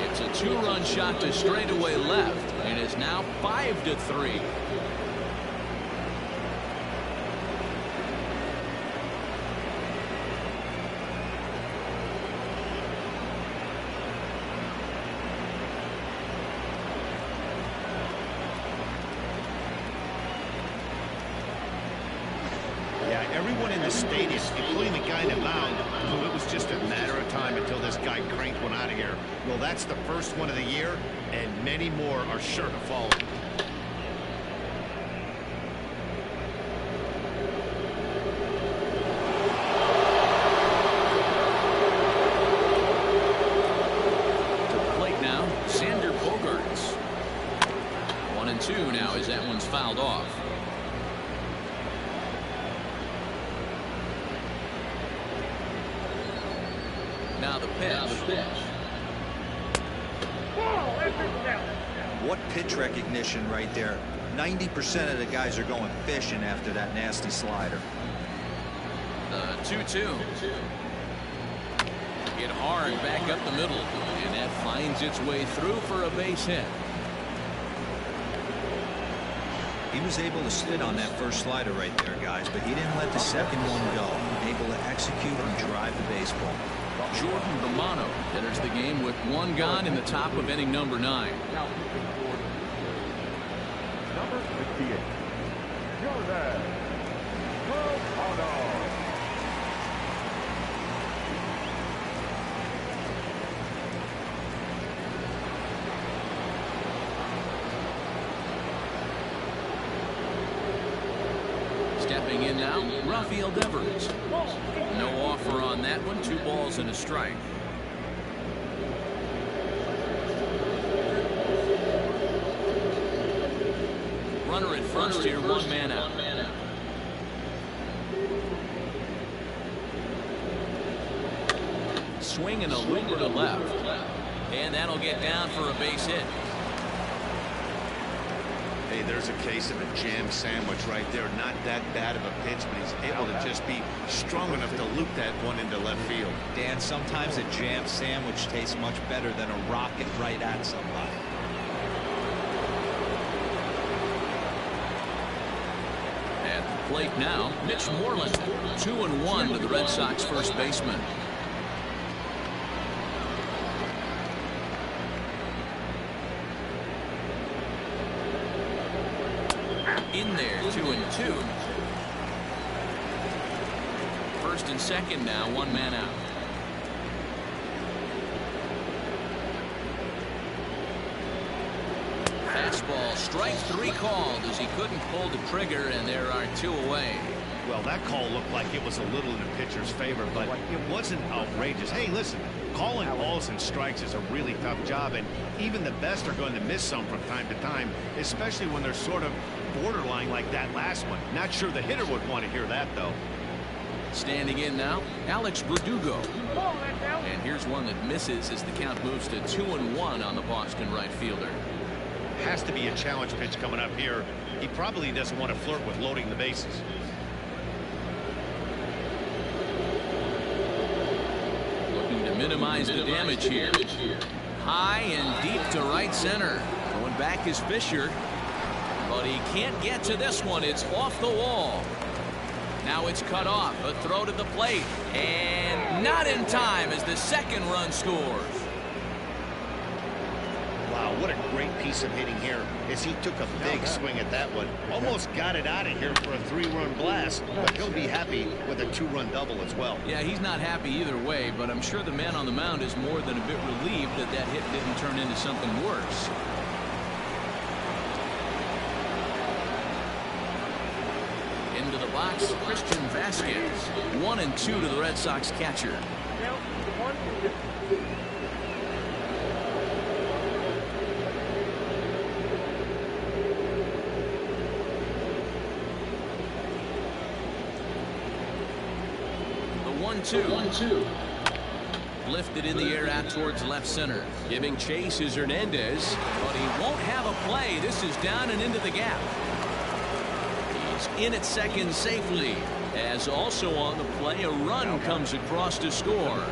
It's a 2-run shot to straightaway left, and it's now 5-3. Yeah, everyone in the stadium, including the guy in the mound, knew it was just a matter of time until this guy cranked one out of here. Well, that's the first one of the year, and many more are sure to follow. To the plate now, Sander Bogaerts. 1-2 now as that one's fouled off. Now the pitch. What pitch recognition right there. 90% of the guys are going fishing after that nasty slider. 2-2. Hit hard back up the middle, and that finds its way through for a base hit. He was able to sit on that first slider right there, guys, but he didn't let the second one go. Able to execute and drive the baseball. Jordan Romano enters the game with 1 gone in the top of inning number 9. Now, number 58, Jordan Romano. Stepping in now, Rafael Devers. No offer on that one. 2 balls and a strike. Runner at first here, 1 man out. Swing and a looper to left. And that'll get down for a base hit. Hey, there's a case of a jam sandwich right there. Not that bad of a pitch, but he's able to just be strong enough to loop that one into left field. Dan, sometimes a jam sandwich tastes much better than a rocket right at somebody. At the plate now, Mitch Moreland. 2-1 to the Red Sox first baseman. In there, 2-2. First and second now, 1 man out. Fastball, strike 3 called as he couldn't pull the trigger, and there are 2 away. Well, that call looked like it was a little in the pitcher's favor, but it wasn't outrageous. Hey, listen, calling balls and strikes is a really tough job, and even the best are going to miss some from time to time, especially when they're sort of borderline like that last one. Not sure the hitter would want to hear that, though. Standing in now, Alex Verdugo. And here's one that misses as the count moves to 2-1 on the Boston right fielder. Has to be a challenge pitch coming up here. He probably doesn't want to flirt with loading the bases. Looking to minimize the damage here. High and deep to right center. Going back is Fisher. But he can't get to this one. It's off the wall. Now it's cut off. A throw to the plate. And not in time as the second run scores. Wow, what a great piece of hitting here as he took a big swing at that one. Almost got it out of here for a 3-run blast, but he'll be happy with a 2-run double as well. Yeah, he's not happy either way, but I'm sure the man on the mound is more than a bit relieved that that hit didn't turn into something worse. box, Christian Vasquez. 1-2 to the Red Sox catcher. The 1-2. Lifted in the air out towards left center. Giving chase is Hernandez, but he won't have a play. This is down and into the gap. He's in at second safely, as also on the play a run comes across to score.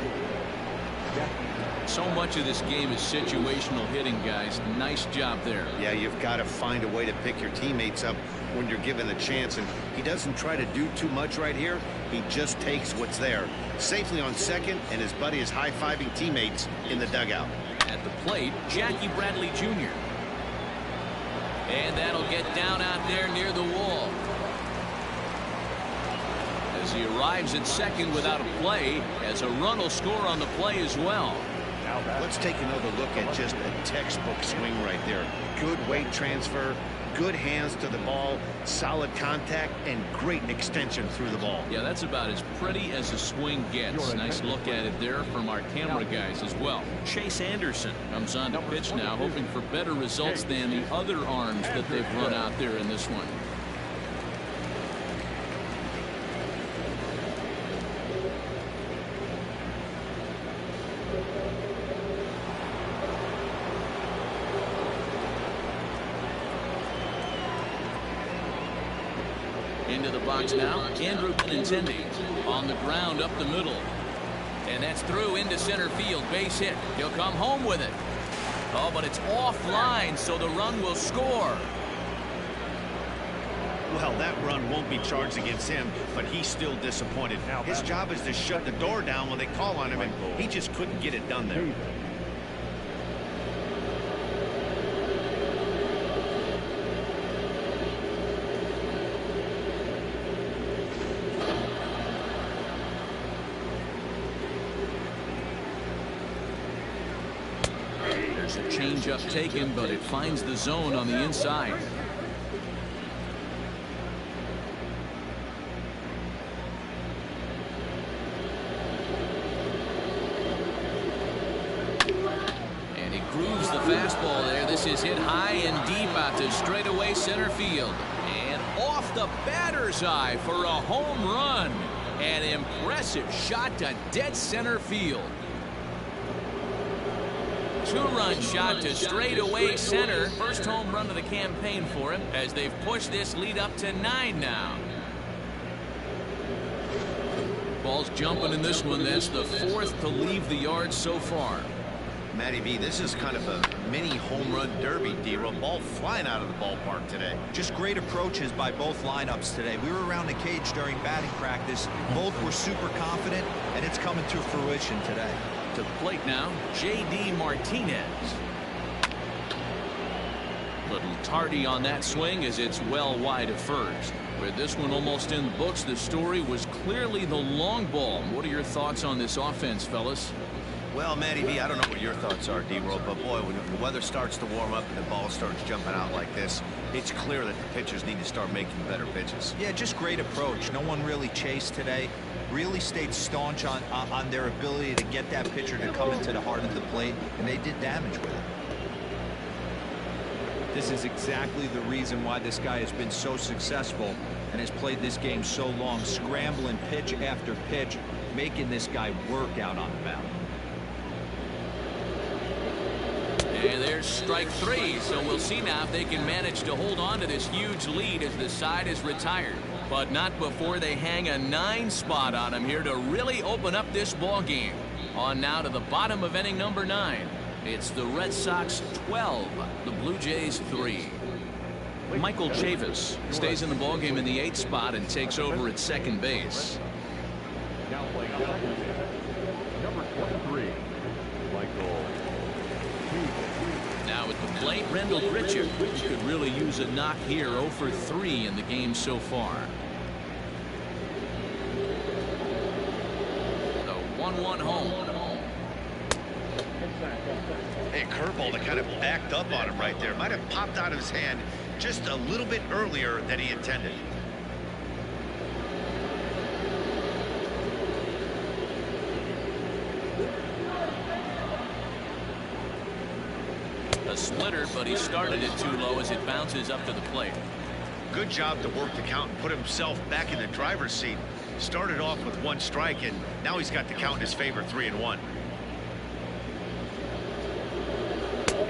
So much of this game is situational hitting, guys. Nice job there. Yeah, you've got to find a way to pick your teammates up when you're given the chance, and he doesn't try to do too much right here. He just takes what's there. Safely on second, and his buddy is high-fiving teammates in the dugout. At the plate, Jackie Bradley Jr. And that'll get down out there near the wall. As he arrives at second without a play, as a run will score on the play as well. Let's take another look at just a textbook swing right there. Good weight transfer, good hands to the ball, solid contact, and great extension through the ball. Yeah, that's about as pretty as a swing gets. Nice look at it there from our camera guys as well. Chase Anderson comes on to pitch now, hoping for better results than the other arms that they've run out there in this one. Into the box now, Andrew Benintendi on the ground up the middle. And that's through into center field, base hit. He'll come home with it. Oh, but it's offline, so the run will score. Well, that run won't be charged against him, but he's still disappointed. His job is to shut the door down when they call on him, and he just couldn't get it done there. There's a changeup taken, but it finds the zone on the inside. And he grooves the fastball there. This is hit high and deep out to straightaway center field. And off the batter's eye for a home run. An impressive shot to dead center field. Two-run shot to straightaway center. First home run of the campaign for him as they've pushed this lead up to 9 now. Ball's jumping in this one. That's the 4th to leave the yard so far. Matty V, this is kind of a mini home run derby, D-Roll. Ball flying out of the ballpark today. Just great approaches by both lineups today. We were around the cage during batting practice. Both were super confident, and it's coming to fruition today. To the plate now, J.D. Martinez. Little tardy on that swing as it's well wide of first. With this one almost in the books, the story was clearly the long ball. What are your thoughts on this offense, fellas? Well, Matty V, I don't know what your thoughts are, D-Roll, but boy, when the weather starts to warm up and the ball starts jumping out like this, it's clear that the pitchers need to start making better pitches. Yeah, just great approach. No one really chased today. Really stayed staunch on their ability to get that pitcher to come into the heart of the plate, and they did damage with it. This is exactly the reason why this guy has been so successful and has played this game so long, scrambling pitch after pitch, making this guy work out on the mound. And there's strike 3, so we'll see now if they can manage to hold on to this huge lead as the side is retired. But not before they hang a 9 spot on him here to really open up this ball game. On now to the bottom of inning number 9. It's the Red Sox 12, the Blue Jays 3. Michael Chavis stays in the ball game in the 8th spot and takes over at second base. Now playing number 23, Michael. Now at the plate, Rendell Grichuk, who could really use a knock here. 0 for 3 in the game so far. The 1-1 home. Hey, curveball that kind of backed up on him right there. Might have popped out of his hand just a little bit earlier than he intended. A splitter, but he started it too low as it bounces up to the plate. Good job to work the count and put himself back in the driver's seat. Started off with 1 strike, and now he's got the count in his favor, 3-1.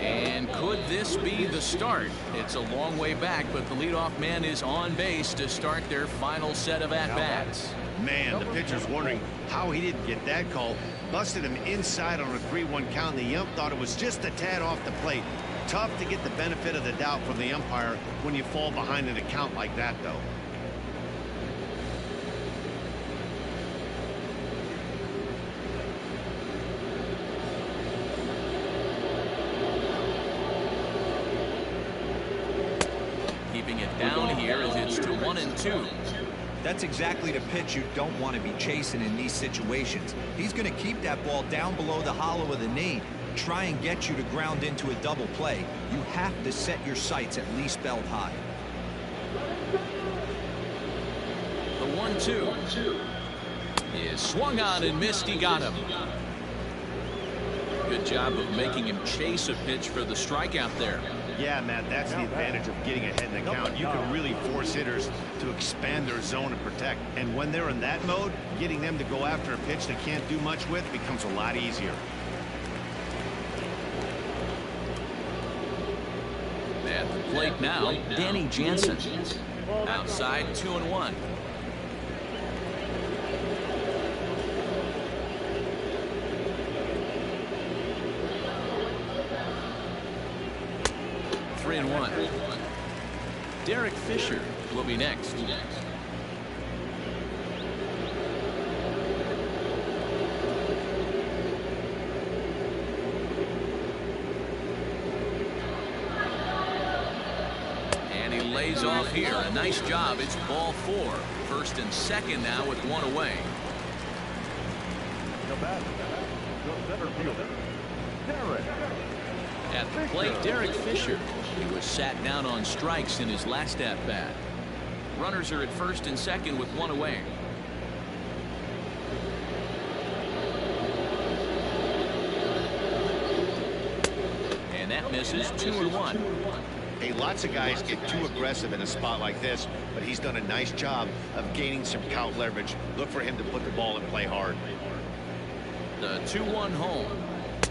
And could this be the start? It's a long way back, but the leadoff man is on base to start their final set of at-bats. Man, the pitcher's wondering how he didn't get that call. Busted him inside on a 3-1 count. The ump thought it was just a tad off the plate. Tough to get the benefit of the doubt from the umpire when you fall behind in a count like that, though. Keeping it down here as it's to 1-2. That's exactly the pitch you don't want to be chasing in these situations. He's going to keep that ball down below the hollow of the knee, try and get you to ground into a double play. You have to set your sights at least belt high. The 1-2 is swung on and missed. He got him. Good job of making him chase a pitch for the strikeout there. Yeah, Matt, that's the advantage of getting ahead in the count. You can really force hitters to expand their zone and protect. And when they're in that mode, getting them to go after a pitch they can't do much with becomes a lot easier. At the plate now, Danny Jansen. Outside, 2-1. Derek Fisher will be next. And he lays off here. A nice job. It's ball 4. First and second now with 1 away. The batter, the center fielder, Derek. At the plate, Derek Fisher. He was sat down on strikes in his last at-bat. Runners are at first and second with 1 away. And that misses. 2-1. Hey, lots of guys get too aggressive in a spot like this, but he's done a nice job of gaining some count leverage. Look for him to put the ball in play hard. The 2-1 home.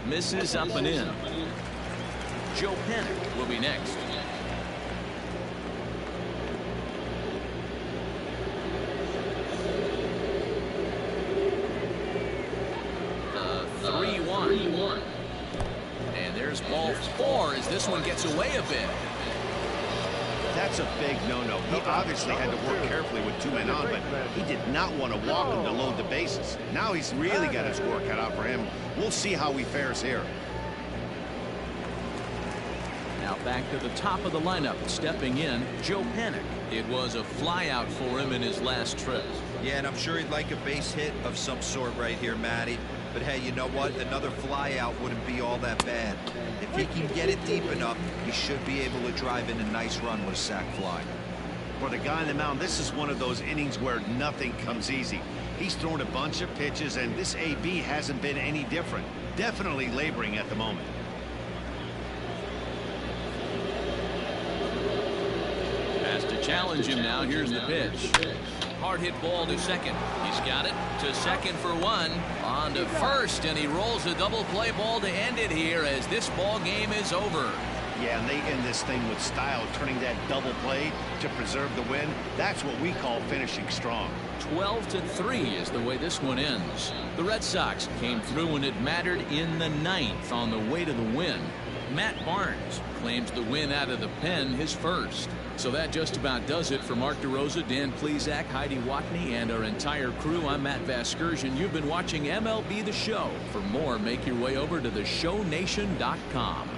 Misses up and in. Joe Pennick will be next. The 3-1. And there's ball 4 as this one gets away a bit. That's a big no-no. He obviously had to work carefully with 2 men on, but he did not want to walk him to load the bases. Now he's really got his work cut out for him. We'll see how he fares here. Now back to the top of the lineup, stepping in, Joe Pennick. It was a flyout for him in his last trip. Yeah, and I'm sure he'd like a base hit of some sort right here, Matty. But hey, you know what? Another flyout wouldn't be all that bad. If he can get it deep enough, he should be able to drive in a nice run with a sac fly. For the guy on the mound, this is one of those innings where nothing comes easy. He's thrown a bunch of pitches, and this AB hasn't been any different. Definitely laboring at the moment. Has to challenge him now. Here's the pitch. Hard hit ball to second. He's got it to second for 1. On to first, and he rolls a double play ball to end it here as this ball game is over. Yeah, and they end this thing with style, turning that double play to preserve the win. That's what we call finishing strong. 12-3 is the way this one ends. The Red Sox came through when it mattered in the 9th on the way to the win. Matt Barnes claims the win out of the pen, his first. So that just about does it for Mark DeRosa, Dan Plesac, Heidi Watney, and our entire crew. I'm Matt Vasgersian. You've been watching MLB The Show. For more, make your way over to theshownation.com.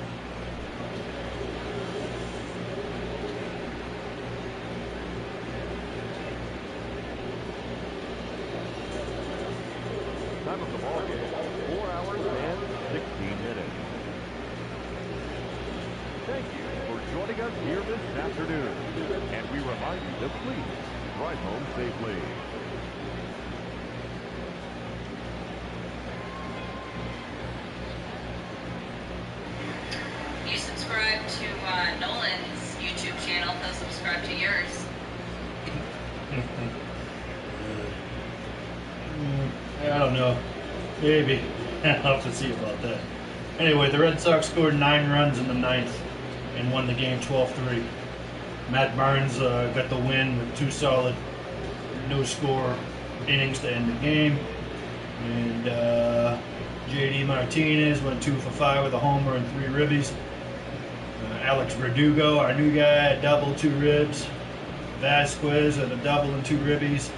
Time of the ball game, 4 hours and 16 minutes. Thank you for joining us here this afternoon. And we remind you to please drive home safely. You subscribe up to yours. I don't know. Maybe. I'll have to see about that. Anyway, the Red Sox scored 9 runs in the 9th and won the game 12-3. Matt Barnes got the win with 2 solid no-score innings to end the game. And JD Martinez went 2 for 5 with a homer and 3 ribbies. Alex Verdugo, our new guy, a double, 2 ribs. Vasquez had a double and 2 ribbies.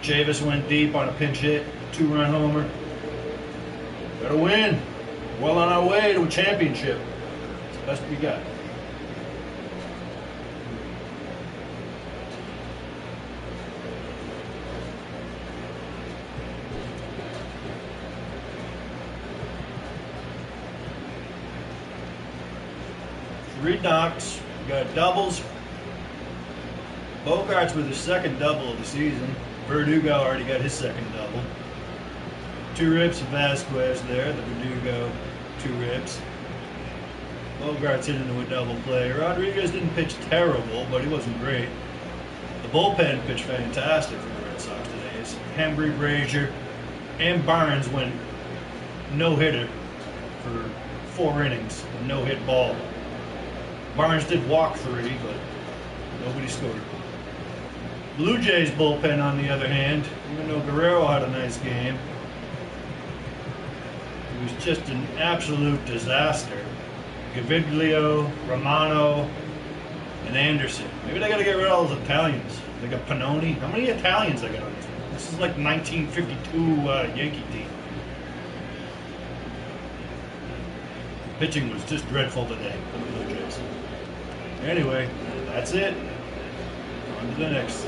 Chavis went deep on a pinch hit, 2-run homer. Got a win. Well on our way to a championship. It's the best we got. Three knocks. We got doubles. Bogarts with his second double of the season. Verdugo already got his second double. 2 ribs of Vasquez there. The Verdugo 2 ribs. Bogarts hit into a double play. Rodriguez didn't pitch terrible, but he wasn't great. The bullpen pitched fantastic for the Red Sox today. It's Hembry, Brazier, and Barnes went no-hitter for 4 innings. No-hit ball. Barnes did walk 3, but nobody scored. Blue Jays bullpen, on the other hand, even though Guerrero had a nice game, it was just an absolute disaster. Gaviglio, Romano, and Anderson. Maybe they got to get rid of all those Italians. They got Pannoni. How many Italians they got on this team? This is like 1952 Yankee team. Pitching was just dreadful today for the Blue Jays. Anyway, that's it. On to the next.